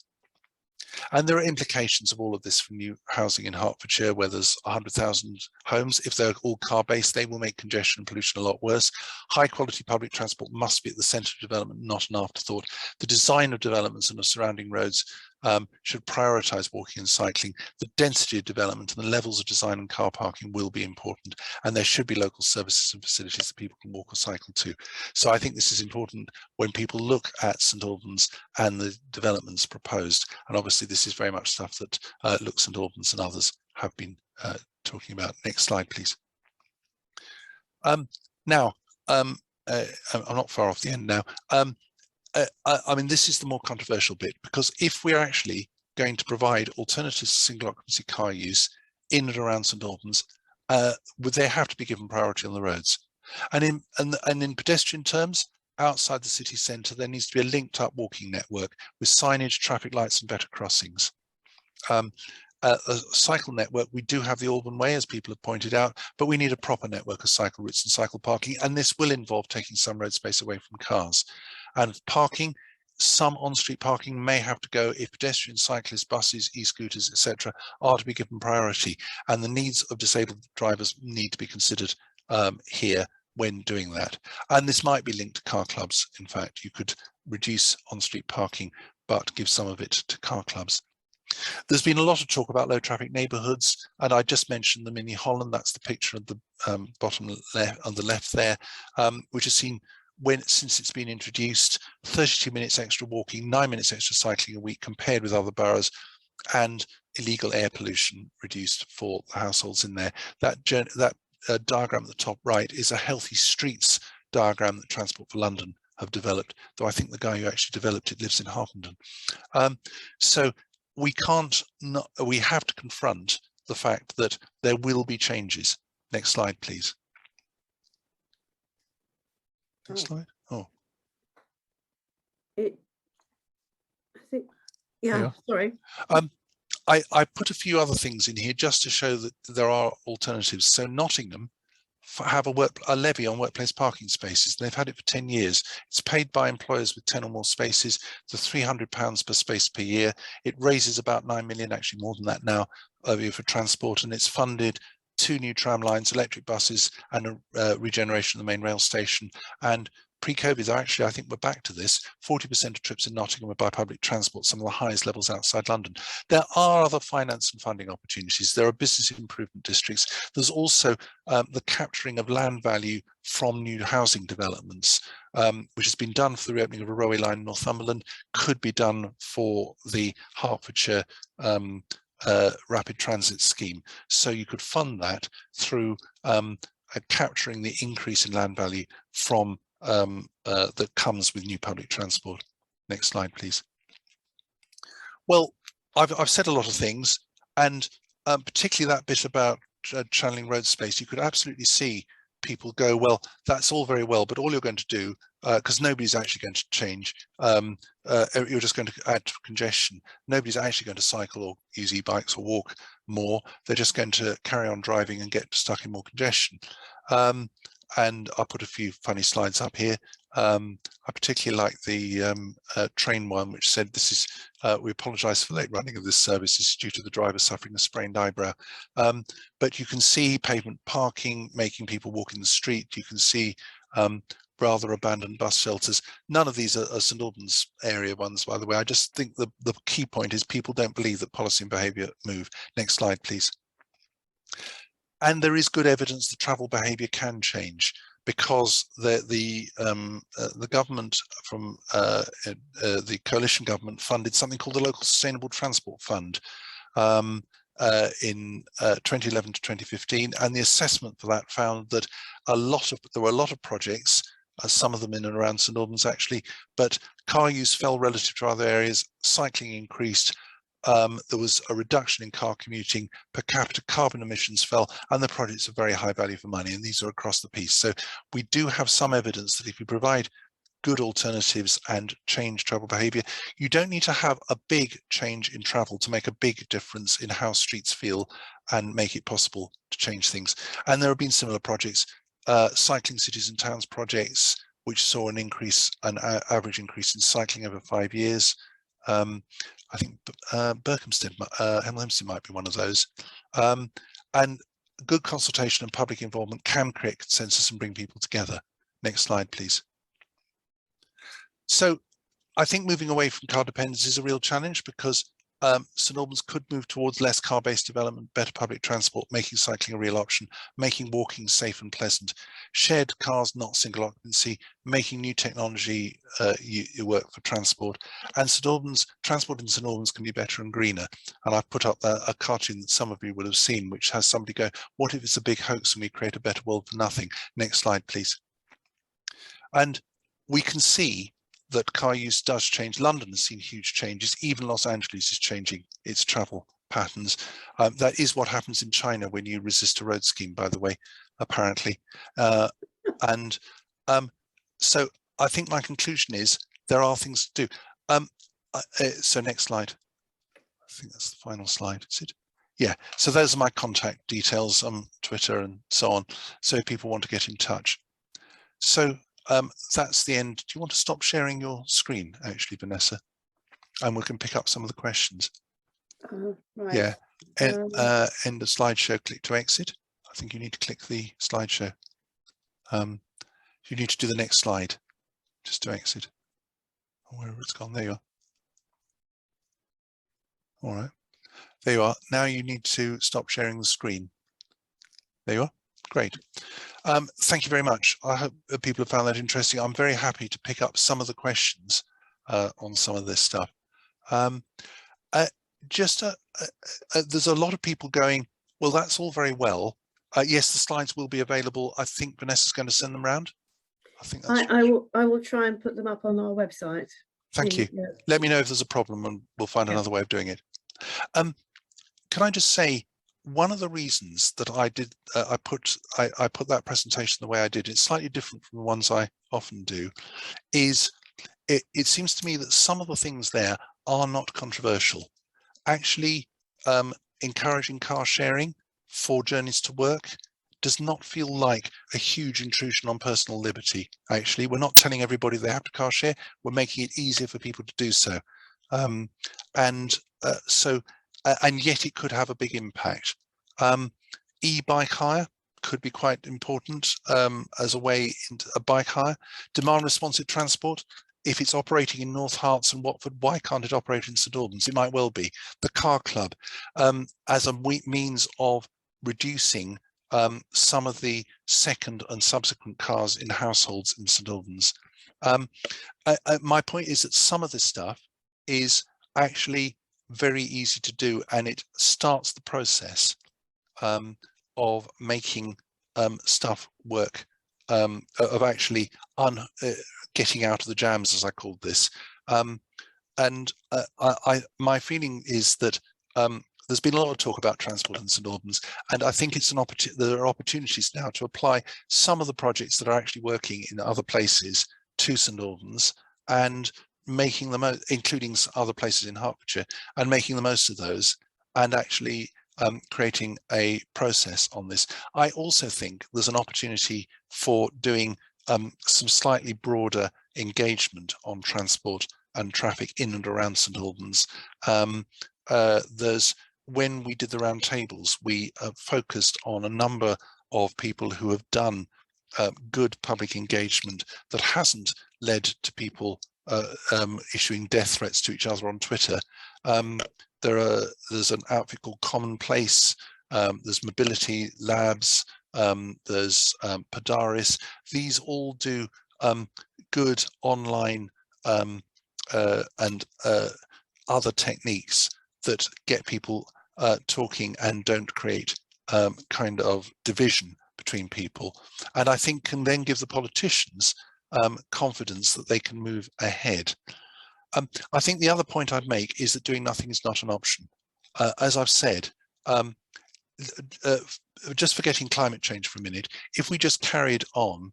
And there are implications of all of this for new housing in Hertfordshire, where there's 100,000 homes. If they're all car-based, they will make congestion and pollution a lot worse. High quality public transport must be at the centre of development, not an afterthought. The design of developments and the surrounding roads should prioritise walking and cycling. The density of development and the levels of design and car parking will be important, and there should be local services and facilities that people can walk or cycle to. So I think this is important when people look at St Albans and the developments proposed, and obviously this is very much stuff that Look St Albans and others have been talking about. Next slide, please. Now, I'm not far off the end now. I mean, this is the more controversial bit, because if we're actually going to provide alternatives to single occupancy car use in and around St Albans, they have to be given priority on the roads. And in pedestrian terms, outside the city centre, there needs to be a linked up walking network with signage, traffic lights and better crossings. A cycle network, we do have the Alban Way, as people have pointed out, but we need a proper network of cycle routes and cycle parking, and this will involve taking some road space away from cars. And parking, some on-street parking may have to go if pedestrians, cyclists, buses, e-scooters, etc. are to be given priority, and the needs of disabled drivers need to be considered here when doing that. And this might be linked to car clubs. In fact, you could reduce on-street parking, but give some of it to car clubs. There's been a lot of talk about low traffic neighbourhoods, and I just mentioned the Mini Holland. That's the picture at the bottom left, on the left there, which has seen, since it's been introduced, 32 minutes extra walking, 9 minutes extra cycling a week compared with other boroughs, and illegal air pollution reduced for the households in there. That diagram at the top right is a healthy streets diagram that Transport for London have developed, though I think the guy who actually developed it lives in Harpenden. So we have to confront the fact that there will be changes. Next slide, please. Next slide. Oh. I think, yeah, sorry. I put a few other things in here just to show that there are alternatives. So Nottingham have a levy on workplace parking spaces. They've had it for 10 years. It's paid by employers with 10 or more spaces. It's £300 per space per year. It raises about 9 million, actually more than that now, for transport, and it's funded 2 new tram lines, electric buses, and a regeneration of the main rail station. And pre-COVID, actually, I think we're back to this. 40% of trips in Nottingham are by public transport, some of the highest levels outside London. There are other finance and funding opportunities. There are business improvement districts. There's also the capturing of land value from new housing developments, which has been done for the reopening of a railway line in Northumberland, could be done for the Hertfordshire rapid transit scheme. So you could fund that through capturing the increase in land value from that comes with new public transport. Next slide, please. Well, I've said a lot of things, and particularly that bit about channeling road space, you could absolutely see people go, well, that's all very well, but all you're going to do, because nobody's actually going to change, you're just going to add to congestion. Nobody's actually going to cycle or use e-bikes or walk more. They're just going to carry on driving and get stuck in more congestion. And I'll put a few funny slides up here. I particularly like the train one, which said, "This is we apologise for late running of this service. This is due to the driver suffering a sprained eyebrow." But you can see pavement parking making people walk in the street. You can see rather abandoned bus shelters. None of these are St Albans area ones, by the way. I just think the key point is people don't believe that policy and behaviour move. Next slide, please. And there is good evidence that travel behaviour can change, because the government from the coalition government funded something called the Local Sustainable Transport Fund in 2011 to 2015, and the assessment for that found that there were a lot of projects, some of them in and around St Albans actually, but car use fell relative to other areas, cycling increased. There was a reduction in car commuting, per capita carbon emissions fell, and the projects are very high value for money, and these are across the piece. So we do have some evidence that if you provide good alternatives and change travel behaviour, you don't need to have a big change in travel to make a big difference in how streets feel and make it possible to change things. And there have been similar projects, cycling cities and towns projects, which saw an average increase in cycling over 5 years. I think Berkhamsted, Hemel Hempstead might be one of those. And good consultation and public involvement can create consensus and bring people together. Next slide, please. So I think moving away from car dependence is a real challenge, because St Albans could move towards less car-based development, better public transport, making cycling a real option, making walking safe and pleasant, shared cars, not single occupancy, making new technology work for transport. And transport in St Albans can be better and greener. And I've put up a cartoon that some of you will have seen, which has somebody go, what if it's a big hoax and we create a better world for nothing? Next slide, please. And we can see that car use does change. London has seen huge changes. Even Los Angeles is changing its travel patterns. That is what happens in China when you resist a road scheme, by the way, apparently. So I think my conclusion is there are things to do. So next slide. I think that's the final slide, is it? Yeah, so those are my contact details on Twitter and so on. So if people want to get in touch. So that's the end. Do you want to stop sharing your screen, actually, Vanessa? And we can pick up some of the questions. Right. Yeah. End of slideshow, click to exit. I think you need to click the slideshow. You need to do the next slide just to exit. Wherever it's gone, there you are. All right, there you are. Now you need to stop sharing the screen. There you are. Great. Thank you very much. I hope people have found that interesting. I'm very happy to pick up some of the questions on some of this stuff. There's a lot of people going, well, that's all very well. Yes, the slides will be available. I think Vanessa's going to send them around. I think that's I will try and put them up on our website. Thank you. Yeah. Let me know if there's a problem and we'll find another way of doing it. Can I just say, one of the reasons that I did, I put that presentation the way I did, it's slightly different from the ones I often do, is it seems to me that some of the things there are not controversial. Actually, encouraging car sharing for journeys to work does not feel like a huge intrusion on personal liberty. Actually, we're not telling everybody they have to car share, we're making it easier for people to do so. And yet it could have a big impact. E-bike hire could be quite important as a way into a bike hire. Demand responsive transport, if it's operating in North Herts and Watford, why can't it operate in St Albans? It might well be. The car club as a means of reducing some of the second and subsequent cars in households in St Albans. My point is that some of this stuff is actually very easy to do, and it starts the process of making stuff work, of actually getting out of the jams, as I called this. My feeling is that there's been a lot of talk about transport in St Albans, and I think it's there are opportunities now to apply some of the projects that are actually working in other places to St Albans, and making them, including other places in Hertfordshire, and making the most of those, and actually creating a process on this. I also think there's an opportunity for doing some slightly broader engagement on transport and traffic in and around St Albans. When we did the roundtables, we focused on a number of people who have done good public engagement that hasn't led to people issuing death threats to each other on Twitter. There's an outfit called Commonplace, there's Mobility Labs, there's Padaris. These all do good online and other techniques that get people talking and don't create kind of division between people, and I think can then give the politicians confidence that they can move ahead. I think the other point I'd make is that doing nothing is not an option. As I've said, just forgetting climate change for a minute, if we just carried on,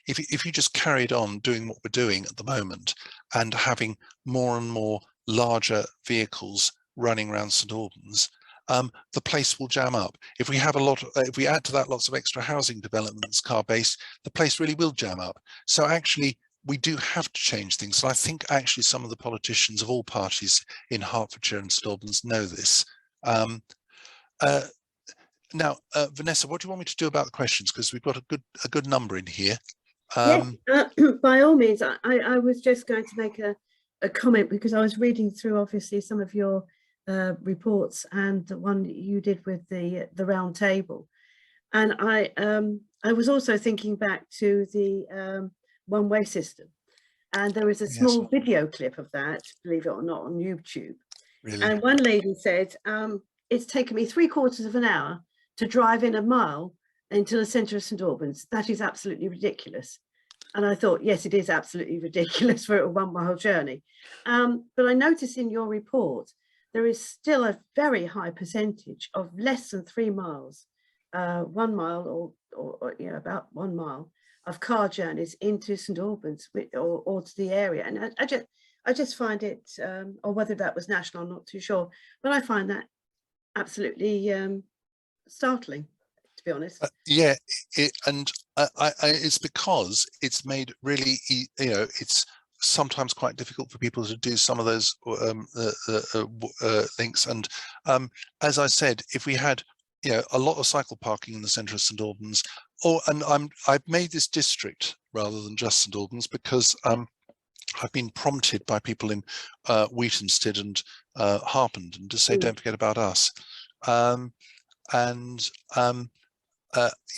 if you just carried on doing what we're doing at the moment and having more and more larger vehicles running around St Albans, the place will jam up. If we have if we add to that lots of extra housing developments car-based, the place really will jam up. So actually, we do have to change things. So I think actually some of the politicians of all parties in Hertfordshire and St Albans know this. Now, Vanessa, what do you want me to do about the questions? Because we've got a good number in here. Yes, by all means, I was just going to make a comment, because I was reading through obviously some of your reports and the one that you did with the round table, and I was also thinking back to the one-way system, and there was a small video clip of that, believe it or not, on YouTube. Really? And one lady said, it's taken me 3/4 of an hour to drive in a mile into the centre of St Albans. That is absolutely ridiculous. And I thought, yes, it is absolutely ridiculous for a 1 mile journey. But I noticed in your report, there is still a very high percentage of less than 3 miles, 1 mile or you know, about 1 mile of car journeys into St Albans or to the area. And I just find it, or whether that was national, I'm not too sure, but I find that absolutely startling, to be honest. Yeah, it's because it's made really, you know, it's sometimes quite difficult for people to do some of those links. And as I said, if we had, you know, a lot of cycle parking in the centre of St Albans, I've made this district rather than just St Albans because I've been prompted by people in Wheatonstead and Harpenden to say, don't forget about us.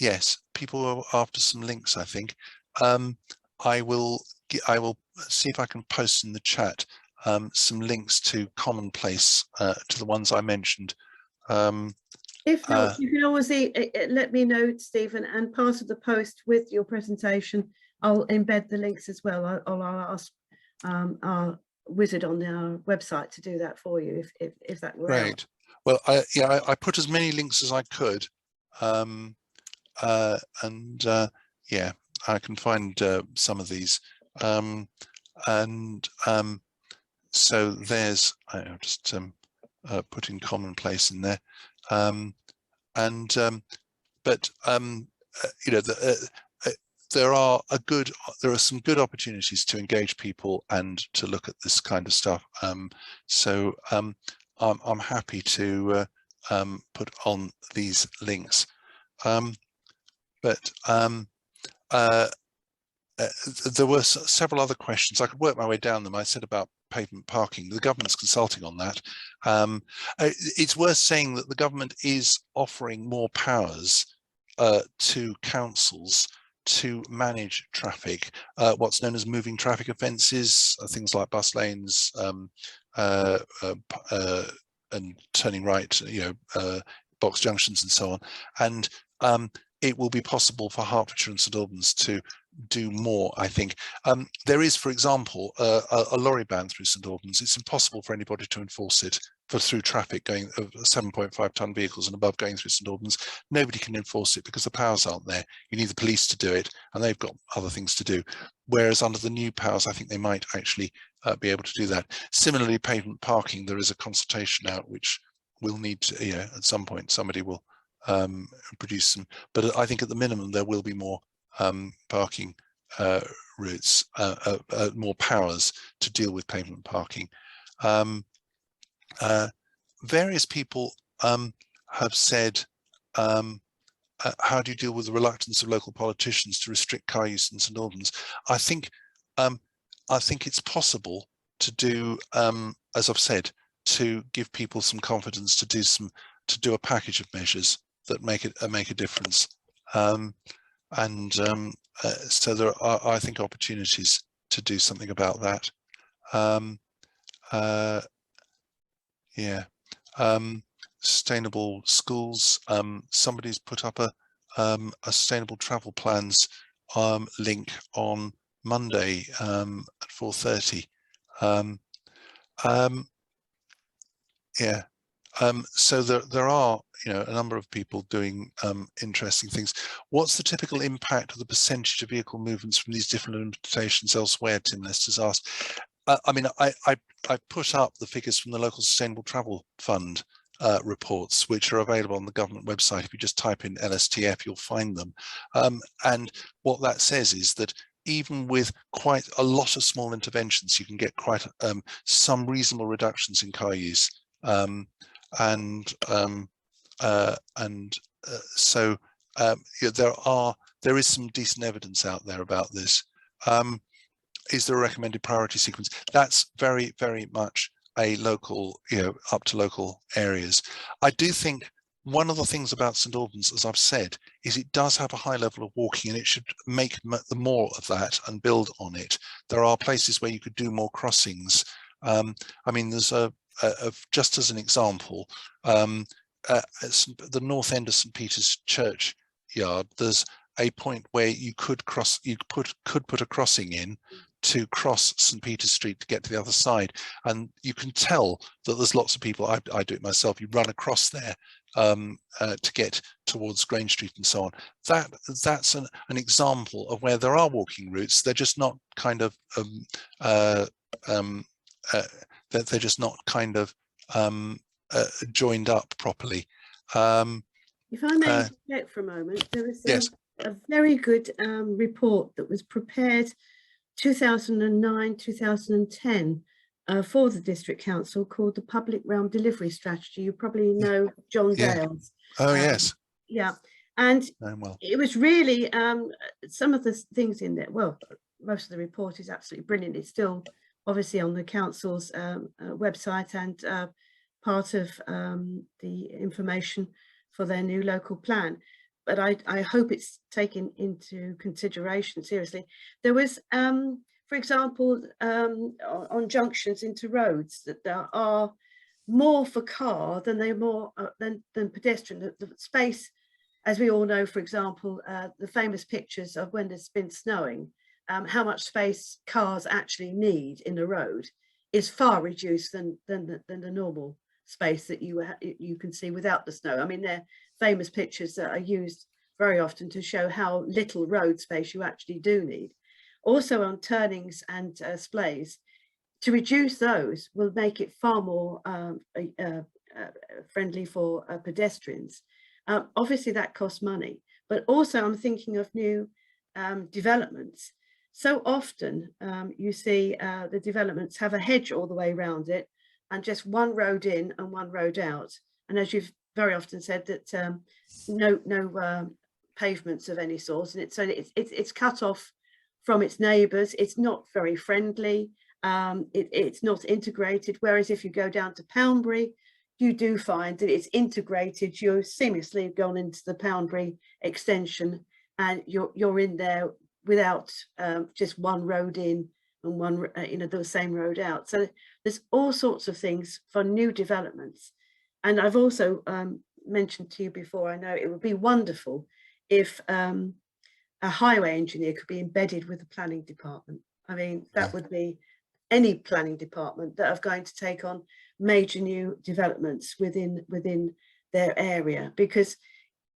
Yes, people are after some links, I think. I will see if I can post in the chat some links to Commonplace, to the ones I mentioned. If not, you can always let me know, Stephen, and part of the post with your presentation, I'll embed the links as well. I'll ask our wizard on our website to do that for you, if that were right. Well, I put as many links as I could, yeah, I can find some of these, so there's, I'll just put in Commonplace in there, but you know, there are some good opportunities to engage people and to look at this kind of stuff. So I'm happy to put on these links. But there were several other questions. I could work my way down them. I said about pavement parking. The government's consulting on that. It's worth saying that the government is offering more powers to councils to manage traffic, what's known as moving traffic offences, things like bus lanes and turning right, you know, box junctions and so on. And it will be possible for Hertfordshire and St Albans to do more, I think. There is, for example, a lorry ban through St Albans. It's impossible for anybody to enforce it through traffic going 7.5 tonne vehicles and above going through St Albans. Nobody can enforce it because the powers aren't there. You need the police to do it, and they've got other things to do. Whereas under the new powers, I think they might actually be able to do that. Similarly, pavement parking, there is a consultation out which will need to, you know, at some point somebody will produce some, but I think at the minimum there will be more parking routes, more powers to deal with pavement parking. Various people have said, how do you deal with the reluctance of local politicians to restrict car use in St Albans? I think it's possible to do, as I've said, to give people some confidence to do a package of measures that make a difference. So there are, I think, opportunities to do something about that. Yeah. Sustainable schools. Somebody's put up a sustainable travel plans link on Monday at 4:30. Yeah. So there are, a number of people doing interesting things. What's the typical impact of the percentage of vehicle movements from these different implementations elsewhere? Tim Lester's asked. I mean, I put up the figures from the local Sustainable Travel Fund reports, which are available on the government website. If you just type in LSTF, you'll find them. And what that says is that even with quite a lot of small interventions, you can get quite some reasonable reductions in car use. So there is some decent evidence out there about this. Is there a recommended priority sequence? That's very, very much a local, up to local areas. I do think one of the things about St Albans, as I've said, is it does have a high level of walking, and it should make the more of that and build on it. There are places where you could do more crossings. I mean, there's just as an example, at the north end of St Peter's Churchyard, there's a point where you could put a crossing in to cross St Peter's Street to get to the other side, and you can tell that there's lots of people. I do it myself. You run across there to get towards Grange Street and so on. That's an example of where there are walking routes. They're just not kind of they're just not kind of joined up properly. If I may interject for a moment, there was a very good report that was prepared 2009-2010 for the District Council called the Public Realm Delivery Strategy. You probably know John Dales. Oh, yes. Yeah, and it was really some of the things in there. Well, most of the report is absolutely brilliant. It's still obviously on the council's website and part of the information for their new local plan. But I hope it's taken into consideration seriously. There was, for example, on junctions into roads, that there are more for car than they are more than pedestrian. The space, as we all know, for example, the famous pictures of when it's been snowing, how much space cars actually need in the road is far reduced than the normal space that you can see without the snow. I mean, they're famous pictures that are used very often to show how little road space you actually do need. Also on turnings and splays, to reduce those will make it far more friendly for pedestrians. Obviously that costs money, but also I'm thinking of new developments. So often you see the developments have a hedge all the way around it and just one road in and one road out. And as you've very often said, that no pavements of any sort, and it's cut off from its neighbours. It's not very friendly. It's not integrated. Whereas if you go down to Poundbury, you do find that it's integrated. You're seamlessly gone into the Poundbury extension, and you're in there without just one road in and one the same road out. So there's all sorts of things for new developments. And I've also mentioned to you before, I know it would be wonderful if a highway engineer could be embedded with the planning department. I mean, that would be any planning department that are going to take on major new developments within their area, because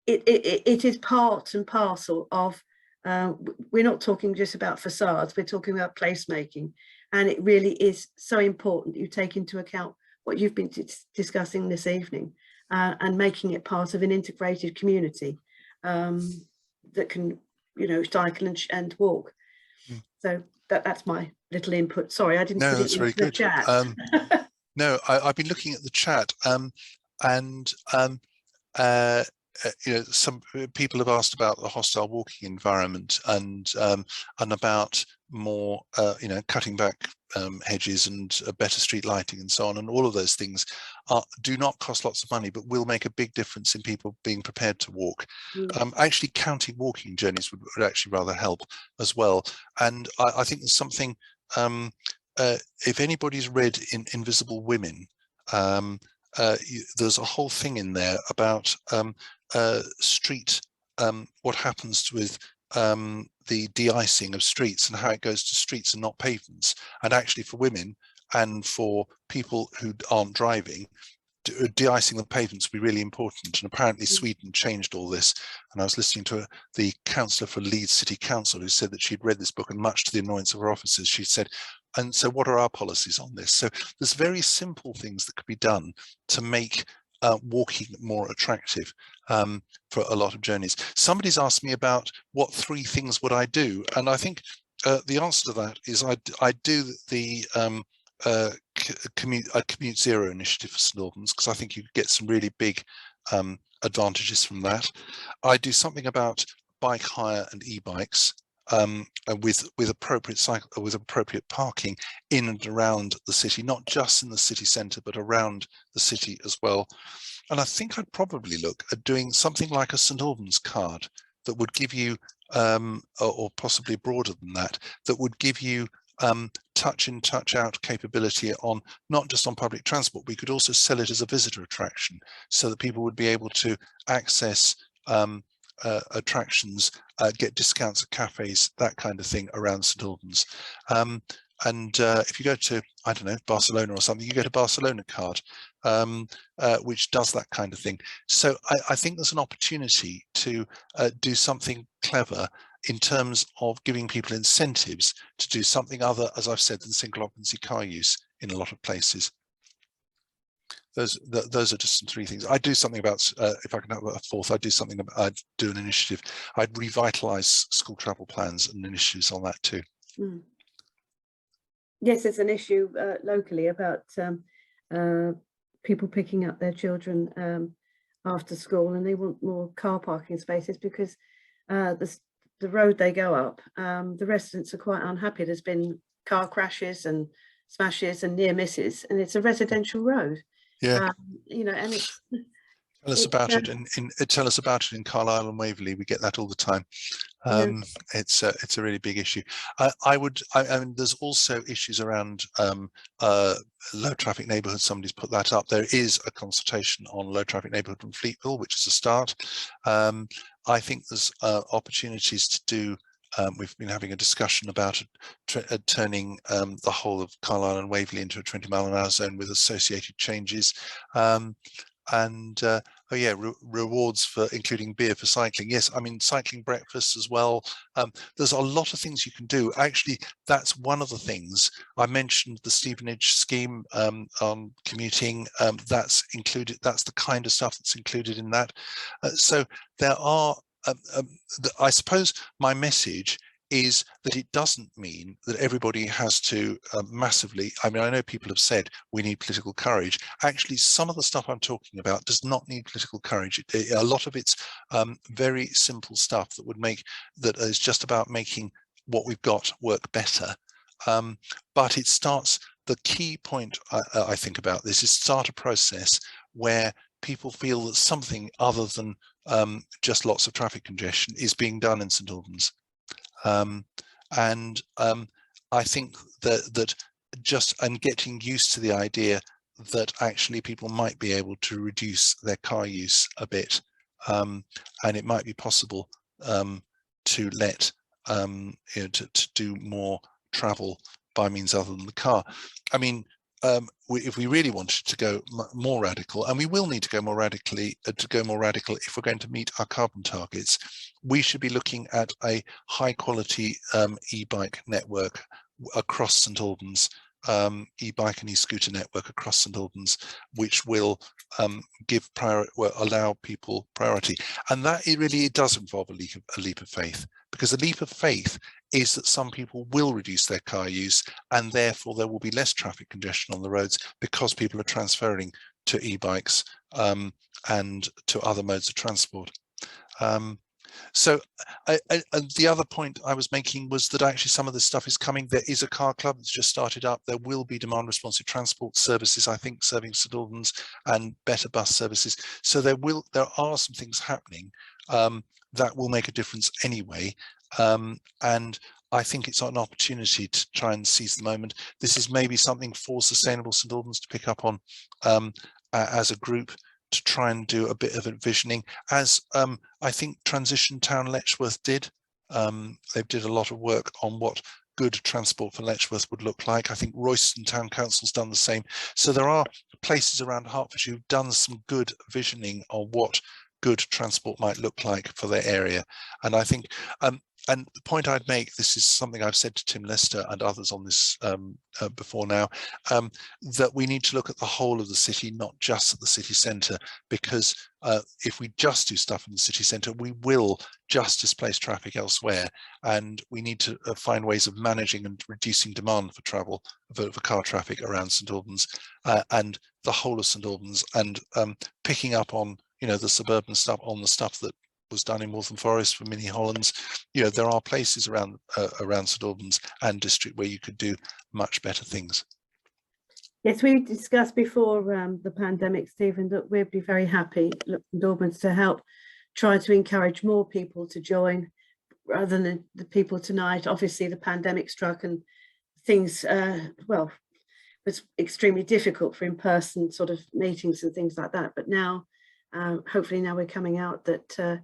it is part and parcel of, we're not talking just about facades, we're talking about placemaking. And it really is so important that you take into account what you've been discussing this evening, and making it part of an integrated community that can, cycle and walk. So that's my little input. Sorry, I didn't put it in the chat. No, I've been looking at the chat, and some people have asked about the hostile walking environment and about more, cutting back hedges and better street lighting and so on, and all of those things do not cost lots of money, but will make a big difference in people being prepared to walk. Actually, counting walking journeys would actually rather help as well. And I think there's something, if anybody's read Invisible Women, there's a whole thing in there about street, what happens with the de-icing of streets and how it goes to streets and not pavements. And actually for women and for people who aren't driving, de-icing the pavements will be really important. And apparently Sweden changed all this. And I was listening to the councillor for Leeds City Council who said that she'd read this book, and much to the annoyance of her officers, she said, and so what are our policies on this? So there's very simple things that could be done to make walking more attractive for a lot of journeys. Somebody's asked me about what 3 things would I do, and I think the answer to that is I do the Commute Zero initiative for St Albans, because I think you get some really big advantages from that. I do something about bike hire and e-bikes, with appropriate parking in and around the city, not just in the city centre, but around the city as well. And I think I'd probably look at doing something like a St Albans card that would give you, or possibly broader than that, that would give you touch in, touch out capability on not just on public transport. We could also sell it as a visitor attraction, so that people would be able to access attractions, get discounts at cafes, that kind of thing around St Albans. And if you go to, I don't know, Barcelona or something, you get a Barcelona card, which does that kind of thing. So I think there's an opportunity to do something clever in terms of giving people incentives to do something other, as I've said, than single occupancy car use in a lot of places. Those are just some 3 things. I'd do something about, if I can have a 4th, I'd do something about, I'd do an initiative. I'd revitalise school travel plans and initiatives on that too. Yes, there's an issue locally about people picking up their children after school, and they want more car parking spaces because the road they go up, the residents are quite unhappy. There's been car crashes and smashes and near misses, and it's a residential road. Yeah. And it's Tell us about it tell us about it in Carlisle and Waverley. We get that all the time. It's a really big issue. I mean, there's also issues around low traffic neighbourhoods. Somebody's put that up. There is a consultation on low traffic neighbourhood in Fleetville, which is a start. I think there's opportunities to do. We've been having a discussion about turning the whole of Carlisle and Waverley into a 20-mile-an-hour zone with associated changes. Oh yeah, rewards for including beer for cycling. Yes, I mean cycling breakfasts as well. There's a lot of things you can do. Actually, that's one of the things I mentioned. The Stevenage scheme on commuting, that's included. That's the kind of stuff that's included in that. So there are. I suppose my message is that it doesn't mean that everybody has to massively, I mean, I know people have said we need political courage. Actually, some of the stuff I'm talking about does not need political courage. A lot of it's very simple stuff that is just about making what we've got work better. But it starts, the key point I think about this is start a process where people feel that something other than just lots of traffic congestion is being done in St Albans. I think that getting used to the idea that actually people might be able to reduce their car use a bit, and it might be possible to let to do more travel by means other than the car. I mean, if we really wanted to go more radical, and we will need to go more radical if we're going to meet our carbon targets, we should be looking at a high quality e-bike network across St Albans, e-bike and e-scooter network across St Albans, which will allow people priority. And that it does involve a leap of faith, because a leap of faith is that some people will reduce their car use, and therefore there will be less traffic congestion on the roads because people are transferring to e-bikes and to other modes of transport. So and the other point I was making was that actually some of this stuff is coming. There is a car club that's just started up. There will be demand responsive transport services, I think, serving St Albans, and better bus services. So there are some things happening that will make a difference anyway. And I think it's an opportunity to try and seize the moment. This is maybe something for Sustainable St Albans to pick up on as a group, to try and do a bit of envisioning, as I think Transition Town Letchworth did. They did a lot of work on what good transport for Letchworth would look like. I think Royston Town Council's done the same. So there are places around Hertfordshire who've done some good visioning on what good transport might look like for their area. And I think, and the point I'd make, this is something I've said to Tim Lester and others on this before now, that we need to look at the whole of the city, not just at the city centre, because if we just do stuff in the city centre, we will just displace traffic elsewhere. And we need to find ways of managing and reducing demand for travel, for car traffic around St Albans and the whole of St Albans, and picking up on, you know, the suburban stuff, on the stuff that was done in Waltham Forest for Mini Hollands. You know, there are places around St Albans and district where you could do much better things. Yes, we discussed before the pandemic, Stephen, that we'd be very happy, St Albans, to help try to encourage more people to join rather than the people tonight. Obviously, the pandemic struck and things, well, was extremely difficult for in-person sort of meetings and things like that. But now, hopefully now we're coming out that,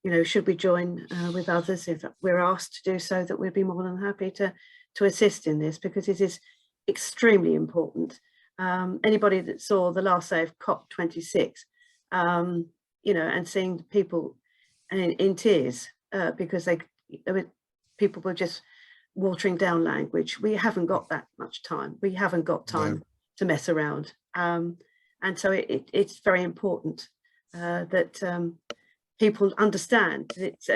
you know, should we join with others if we're asked to do so, that we'd be more than happy to assist in this, because it is extremely important. Anybody that saw the last day of COP26, you know, and seeing people in tears because people were just watering down language. We haven't got that much time. We haven't got time to mess around. And so it's very important that people understand that it's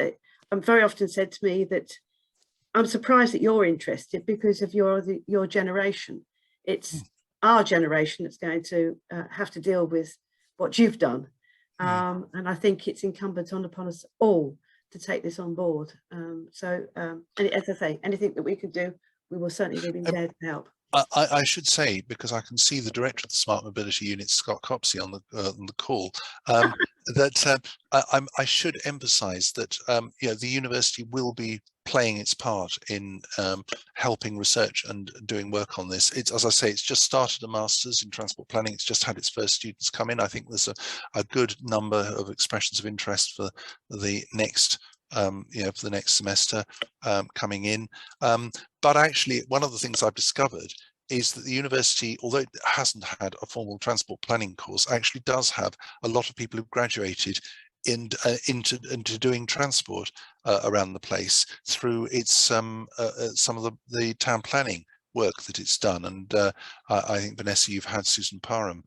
I'm very often said to me that I'm surprised that you're interested because of your generation. It's our generation that's going to have to deal with what you've done. And I think it's incumbent upon us all to take this on board. And as I say, anything that we can do, we will certainly be there to help. I should say, because I can see the director of the Smart Mobility Unit, Scott Copsey, on the call, that I should emphasise that you know, the university will be playing its part in helping research and doing work on this. It's, as I say, it's just started a master's in transport planning. It's just had its first students come in. I think there's a good number of expressions of interest for the next you know, for the next semester coming in. But actually, one of the things I've discovered is that the university, although it hasn't had a formal transport planning course, actually does have a lot of people who've graduated into doing transport around the place through its some of the town planning work that it's done. And I think, Vanessa, you've had Susan Parham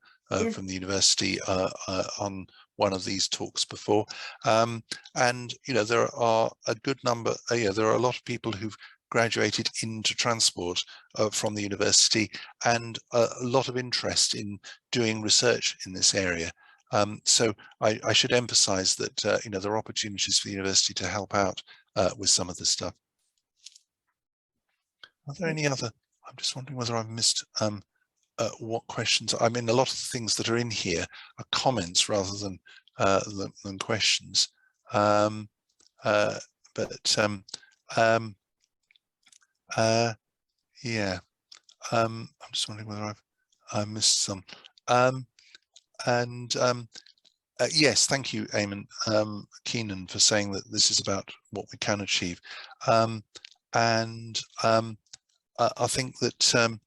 from the university on one of these talks before, and you know, there are a good number, there are a lot of people who've graduated into transport from the university, and a lot of interest in doing research in this area. So I should emphasize that you know, there are opportunities for the university to help out with some of this stuff. Are there any other? I'm just wondering whether I've missed what questions. I mean, a lot of the things that are in here are comments rather than questions. I'm just wondering whether I've missed some. Yes, thank you, Eamon Keenan, for saying that this is about what we can achieve. I think that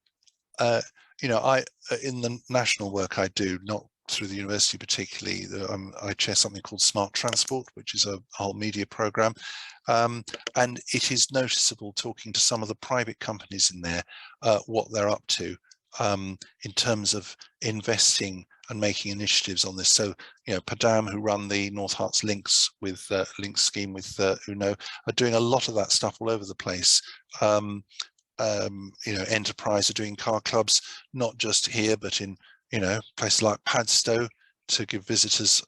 you know, in the national work I do, not through the university particularly, I chair something called Smart Transport, which is a whole media program, and it is noticeable, talking to some of the private companies in there, what they're up to in terms of investing and making initiatives on this. So, you know, Padam, who run the North Herts Links with Links scheme with Uno, are doing a lot of that stuff all over the place. You know, Enterprise are doing car clubs, not just here, but in, you know, places like Padstow, to give visitors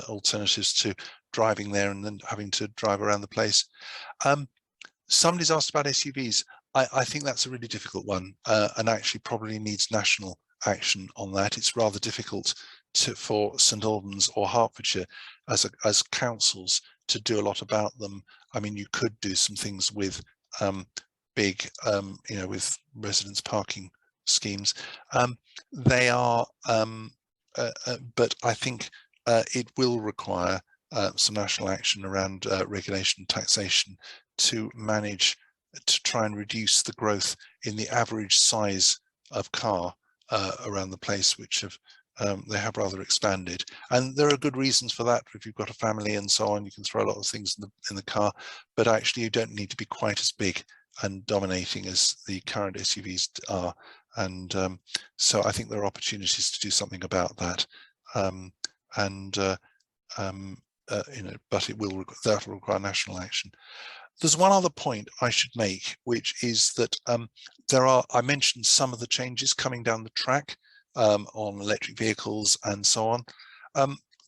alternatives to driving there and then having to drive around the place. Somebody's asked about SUVs. I think that's a really difficult one, and actually probably needs national action on that. It's rather difficult for St Albans or Hertfordshire as councils to do a lot about them. I mean, you could do some things with big, with residence parking schemes. They are, but I think it will require some national action around regulation and taxation to manage to try and reduce the growth in the average size of car around the place, which have they have rather expanded, and there are good reasons for that. If you've got a family and so on, you can throw a lot of things in the car, but actually you don't need to be quite as big and dominating as the current SUVs are, and so I think there are opportunities to do something about that, but that will require national action. There's one other point I should make, which is that I mentioned some of the changes coming down the track on electric vehicles and so on.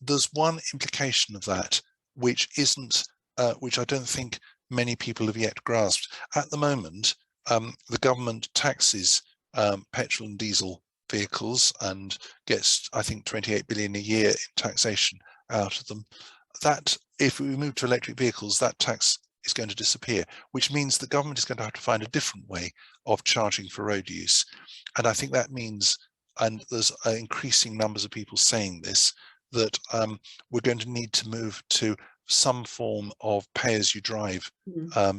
There's one implication of that, which I don't think many people have yet grasped. At the moment, the government taxes petrol and diesel vehicles and gets, I think, 28 billion a year in taxation out of them. That, if we move to electric vehicles, that tax is going to disappear, which means the government is going to have to find a different way of charging for road use. And I think that means, and there's increasing numbers of people saying this, that we're going to need to move to some form of pay-as-you-drive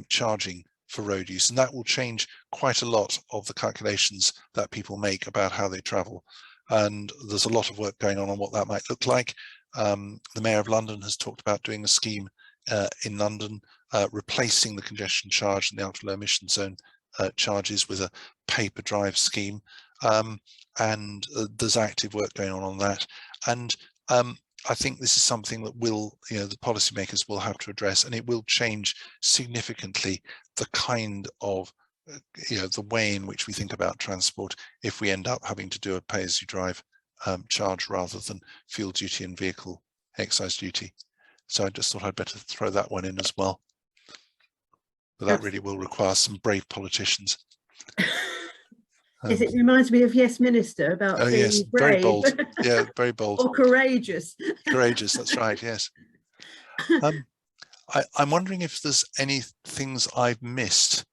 charging for road use, and that will change quite a lot of the calculations that people make about how they travel. And there's a lot of work going on what that might look like. The Mayor of London has talked about doing a scheme in London, replacing the congestion charge and the ultra-low emission zone charges with a pay-per-drive scheme, and there's active work going on that. And I think this is something that the policymakers will have to address, and it will change significantly the kind of, the way in which we think about transport if we end up having to do a pay-as-you-drive charge rather than fuel duty and vehicle excise duty. So I just thought I'd better throw that one in as well. But that really will require some brave politicians. It reminds me of Yes Minister about being yes, brave. very bold. Yeah, very bold. Or courageous. Courageous, that's right, yes. I'm wondering if there's any things I've missed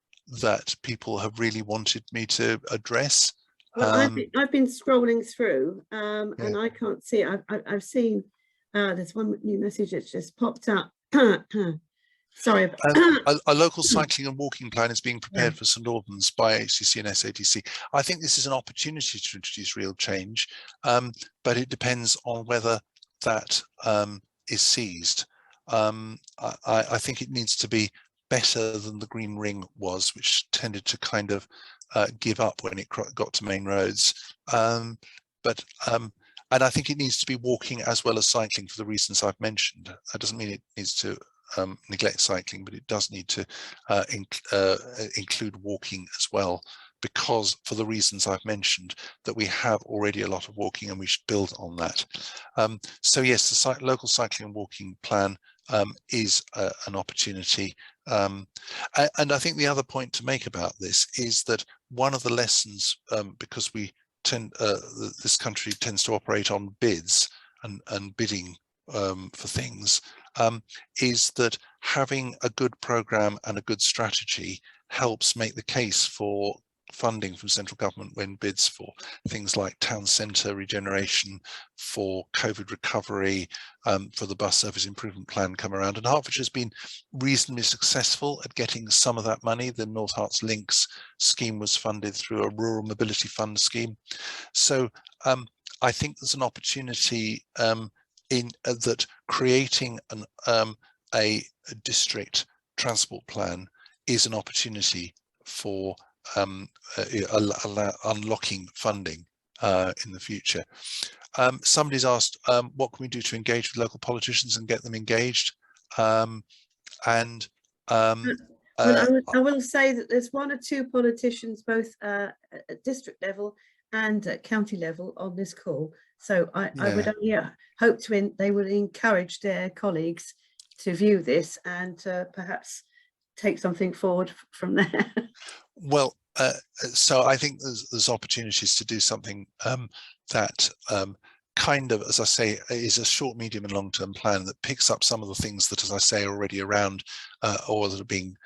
that people have really wanted me to address. Well, I've been scrolling through and I can't see it. I've seen there's one new message that's just popped up. Sorry. A local cycling and walking plan is being prepared for St Albans by HCC and SADC. I think this is an opportunity to introduce real change, but it depends on whether that is seized. I think it needs to be better than the Green Ring was, which tended to kind of give up when it got to main roads. And I think it needs to be walking as well as cycling for the reasons I've mentioned. That doesn't mean it needs to neglect cycling, but it does need to include walking as well, because for the reasons I've mentioned, that we have already a lot of walking and we should build on that. So yes, the local cycling and walking plan is an opportunity. And I think the other point to make about this is that one of the lessons, because this country tends to operate on bids and bidding for things, is that having a good program and a good strategy helps make the case for funding from central government when bids for things like town centre regeneration, for COVID recovery, for the bus service improvement plan come around. And Hertfordshire has been reasonably successful at getting some of that money. The North Herts Links scheme was funded through a rural mobility fund scheme. So I think there's an opportunity in that creating a district transport plan is an opportunity for unlocking funding in the future. Somebody's asked, what can we do to engage with local politicians and get them engaged? Well, I will say that there's one or two politicians, both at district level and at county level, on this call. So I would only hope they would encourage their colleagues view this and perhaps take something forward from there. Well, so I think there's opportunities to do something that kind of, as I say, is a short, medium and long-term plan that picks up some of the things that, as I say, are already around or that are being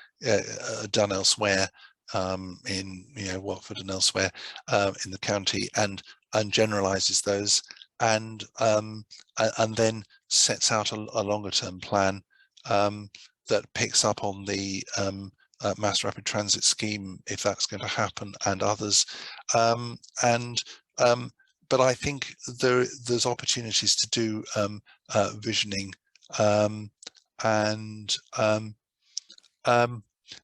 done elsewhere in Watford and elsewhere in the county, and generalises those, and then sets out a longer-term plan that picks up on the mass rapid transit scheme, if that's going to happen, and others, but I think there's opportunities to do visioning, and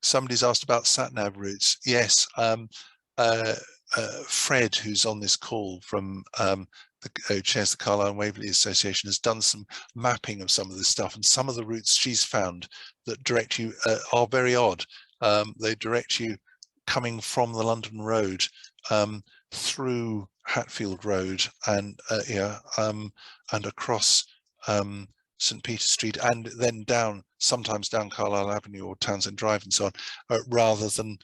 somebody's asked about sat-nav routes. Yes, Fred, who's on this call from who chairs the Carlisle and Waverley Association, has done some mapping of some of this stuff, and some of the routes she's found that direct you are very odd. They direct you coming from the London Road through Hatfield Road and and across St Peter Street, and then sometimes down Carlisle Avenue or Townsend Drive and so on, rather than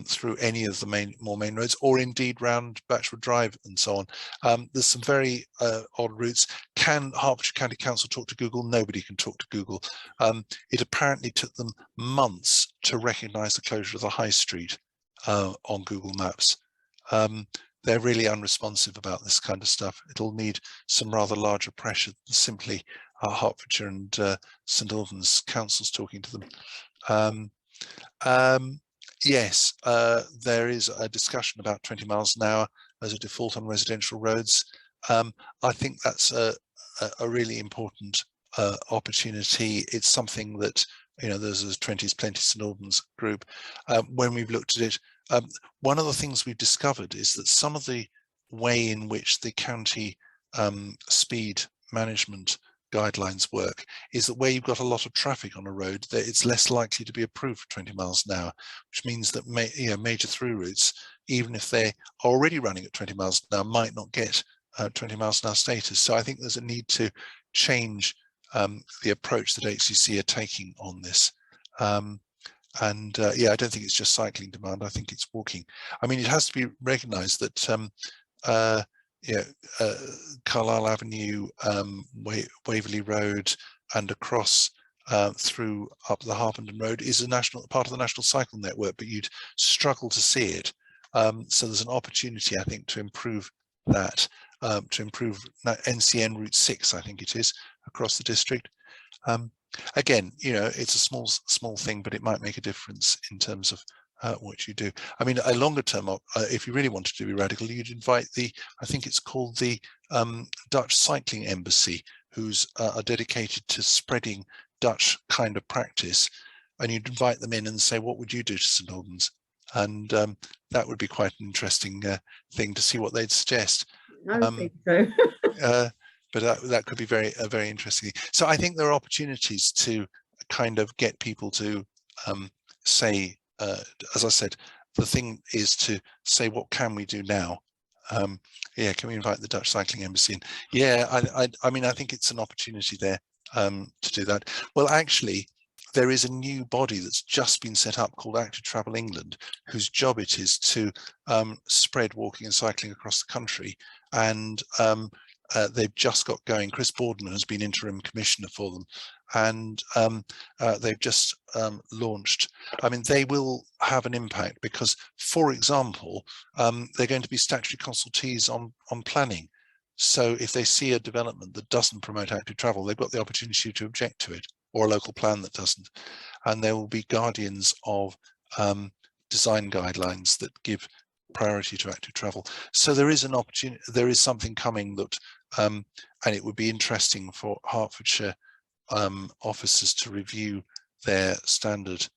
through any of the more main roads, or indeed round Batchwood Drive and so on. There's some very odd routes. Can Hertfordshire County Council talk to Google? Nobody can talk to Google. It apparently took them months to recognise the closure of the High Street on Google Maps. They're really unresponsive about this kind of stuff. It'll need some rather larger pressure than simply Hertfordshire and St Albans councils talking to them. Yes, there is a discussion about 20 miles an hour as a default on residential roads. I think that's a really important opportunity. It's something that, there's a 20s Plenty St Albans group. When we've looked at it, one of the things we've discovered is that some of the way in which the county speed management guidelines work is that where you've got a lot of traffic on a road, that it's less likely to be approved for 20 miles an hour, which means that major through routes, even if they are already running at 20 miles an hour, might not get 20 miles an hour status. So I think there's a need to change the approach that HCC are taking on this. Yeah, I don't think it's just cycling demand. I think it's walking. I mean, it has to be recognised that Carlisle Avenue, Waverley Road, and across through up the Harpenden Road is a part of the National Cycle Network, but you'd struggle to see it. So there's an opportunity, I think, to improve that, to improve NCN Route 6, I think it is, across the district. Again, it's a small thing, but it might make a difference in terms of what you do. I mean, a longer term, if you really wanted to be radical, you'd invite I think it's called the Dutch Cycling Embassy, who's are dedicated to spreading Dutch kind of practice, and you'd invite them in and say, what would you do to St Albans? And that would be quite an interesting thing to see what they'd suggest. I don't think so. But that could be very interesting. So I think there are opportunities to kind of get people to say, as I said, the thing is to say, what can we do now? Yeah, can we invite the Dutch Cycling Embassy in? Yeah, I mean, I think it's an opportunity there to do that. Well, actually, there is a new body that's just been set up called Active Travel England, whose job it is to spread walking and cycling across the country. And they've just got going. Chris Boardman has been interim commissioner for them, and they've just launched. I mean, they will have an impact because, for example, they're going to be statutory consultees on planning. So if they see a development that doesn't promote active travel, they've got the opportunity to object to it, or a local plan that doesn't. And they will be guardians of design guidelines that give priority to active travel. So there is an opportunity, there is something coming that, and it would be interesting for Hertfordshire officers to review their standard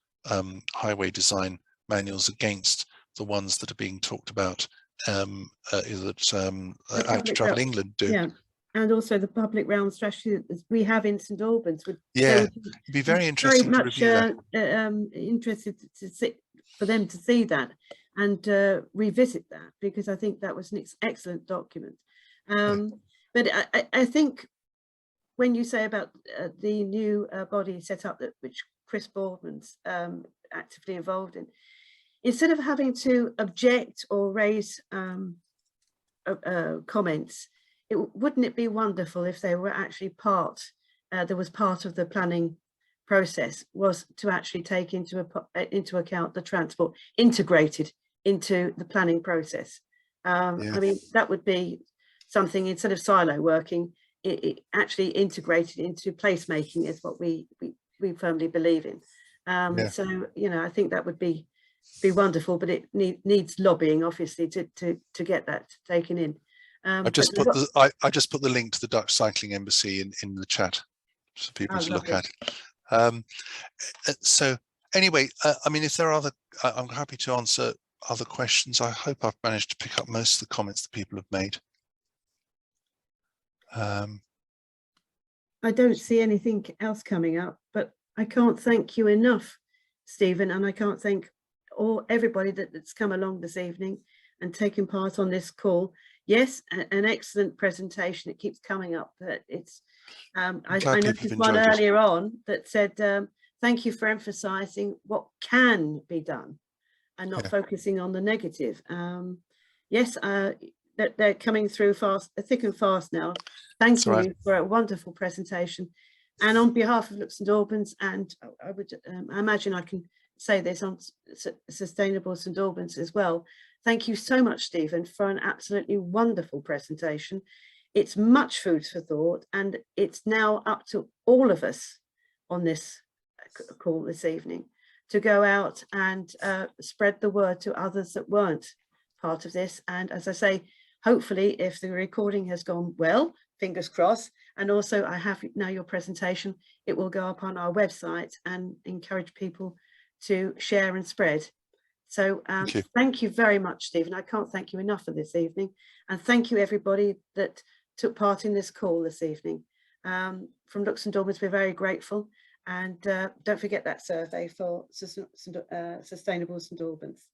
highway design manuals against the ones that are being talked about that Active Travel England do. Yeah, and also the public realm strategy that we have in St Albans. Yeah, it'd be very interesting very to review much interested to see, for them to see that and revisit that, because I think that was an excellent document. But I think when you say about the new body set up, that which Chris Boardman's actively involved in, instead of having to object or raise comments, wouldn't it be wonderful if they were actually there was part of the planning process was to actually take into account the transport integrated into the planning process. I mean, that would be something, instead of silo working, it actually integrated into placemaking is what we firmly believe in. So, you know, I think that would be wonderful, but it needs lobbying, obviously, to get that taken in. I just put the link to the Dutch Cycling Embassy in the chat for people to look at. So anyway, I mean, if there are I'm happy to answer other questions. I hope I've managed to pick up most of the comments that people have made. I don't see anything else coming up, but I can't thank you enough, Stephen, and I can't thank everybody that's come along this evening and taken part on this call. Yes, an excellent presentation. It keeps coming up, but it's I noticed one earlier on that said, thank you for emphasizing what can be done and not focusing on the negative. Yes, they're coming through fast, thick and fast now. Thank you for a wonderful presentation. And on behalf of St Albans, and I imagine I can say this on Sustainable St Albans as well, thank you so much, Stephen, for an absolutely wonderful presentation. It's much food for thought, and it's now up to all of us on this call this evening to go out and spread the word to others that weren't part of this. And as I say, hopefully, if the recording has gone well, fingers crossed, and also I have now your presentation, it will go up on our website and encourage people to share and spread. So thank you very much, Stephen. I can't thank you enough for this evening. And thank you, everybody that took part in this call this evening. From St Albans, we're very grateful. And don't forget that survey for Sustainable St Albans.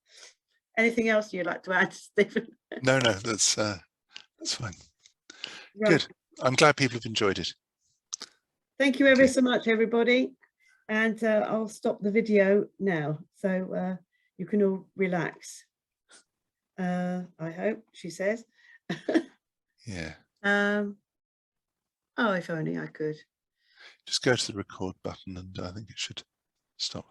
Anything else you'd like to add, Stephen? No, that's fine. Right. Good. I'm glad people have enjoyed it. Thank you ever so much, everybody. And I'll stop the video now, so you can all relax. I hope, she says. Yeah. Oh, if only I could. Just go to the record button and I think it should stop.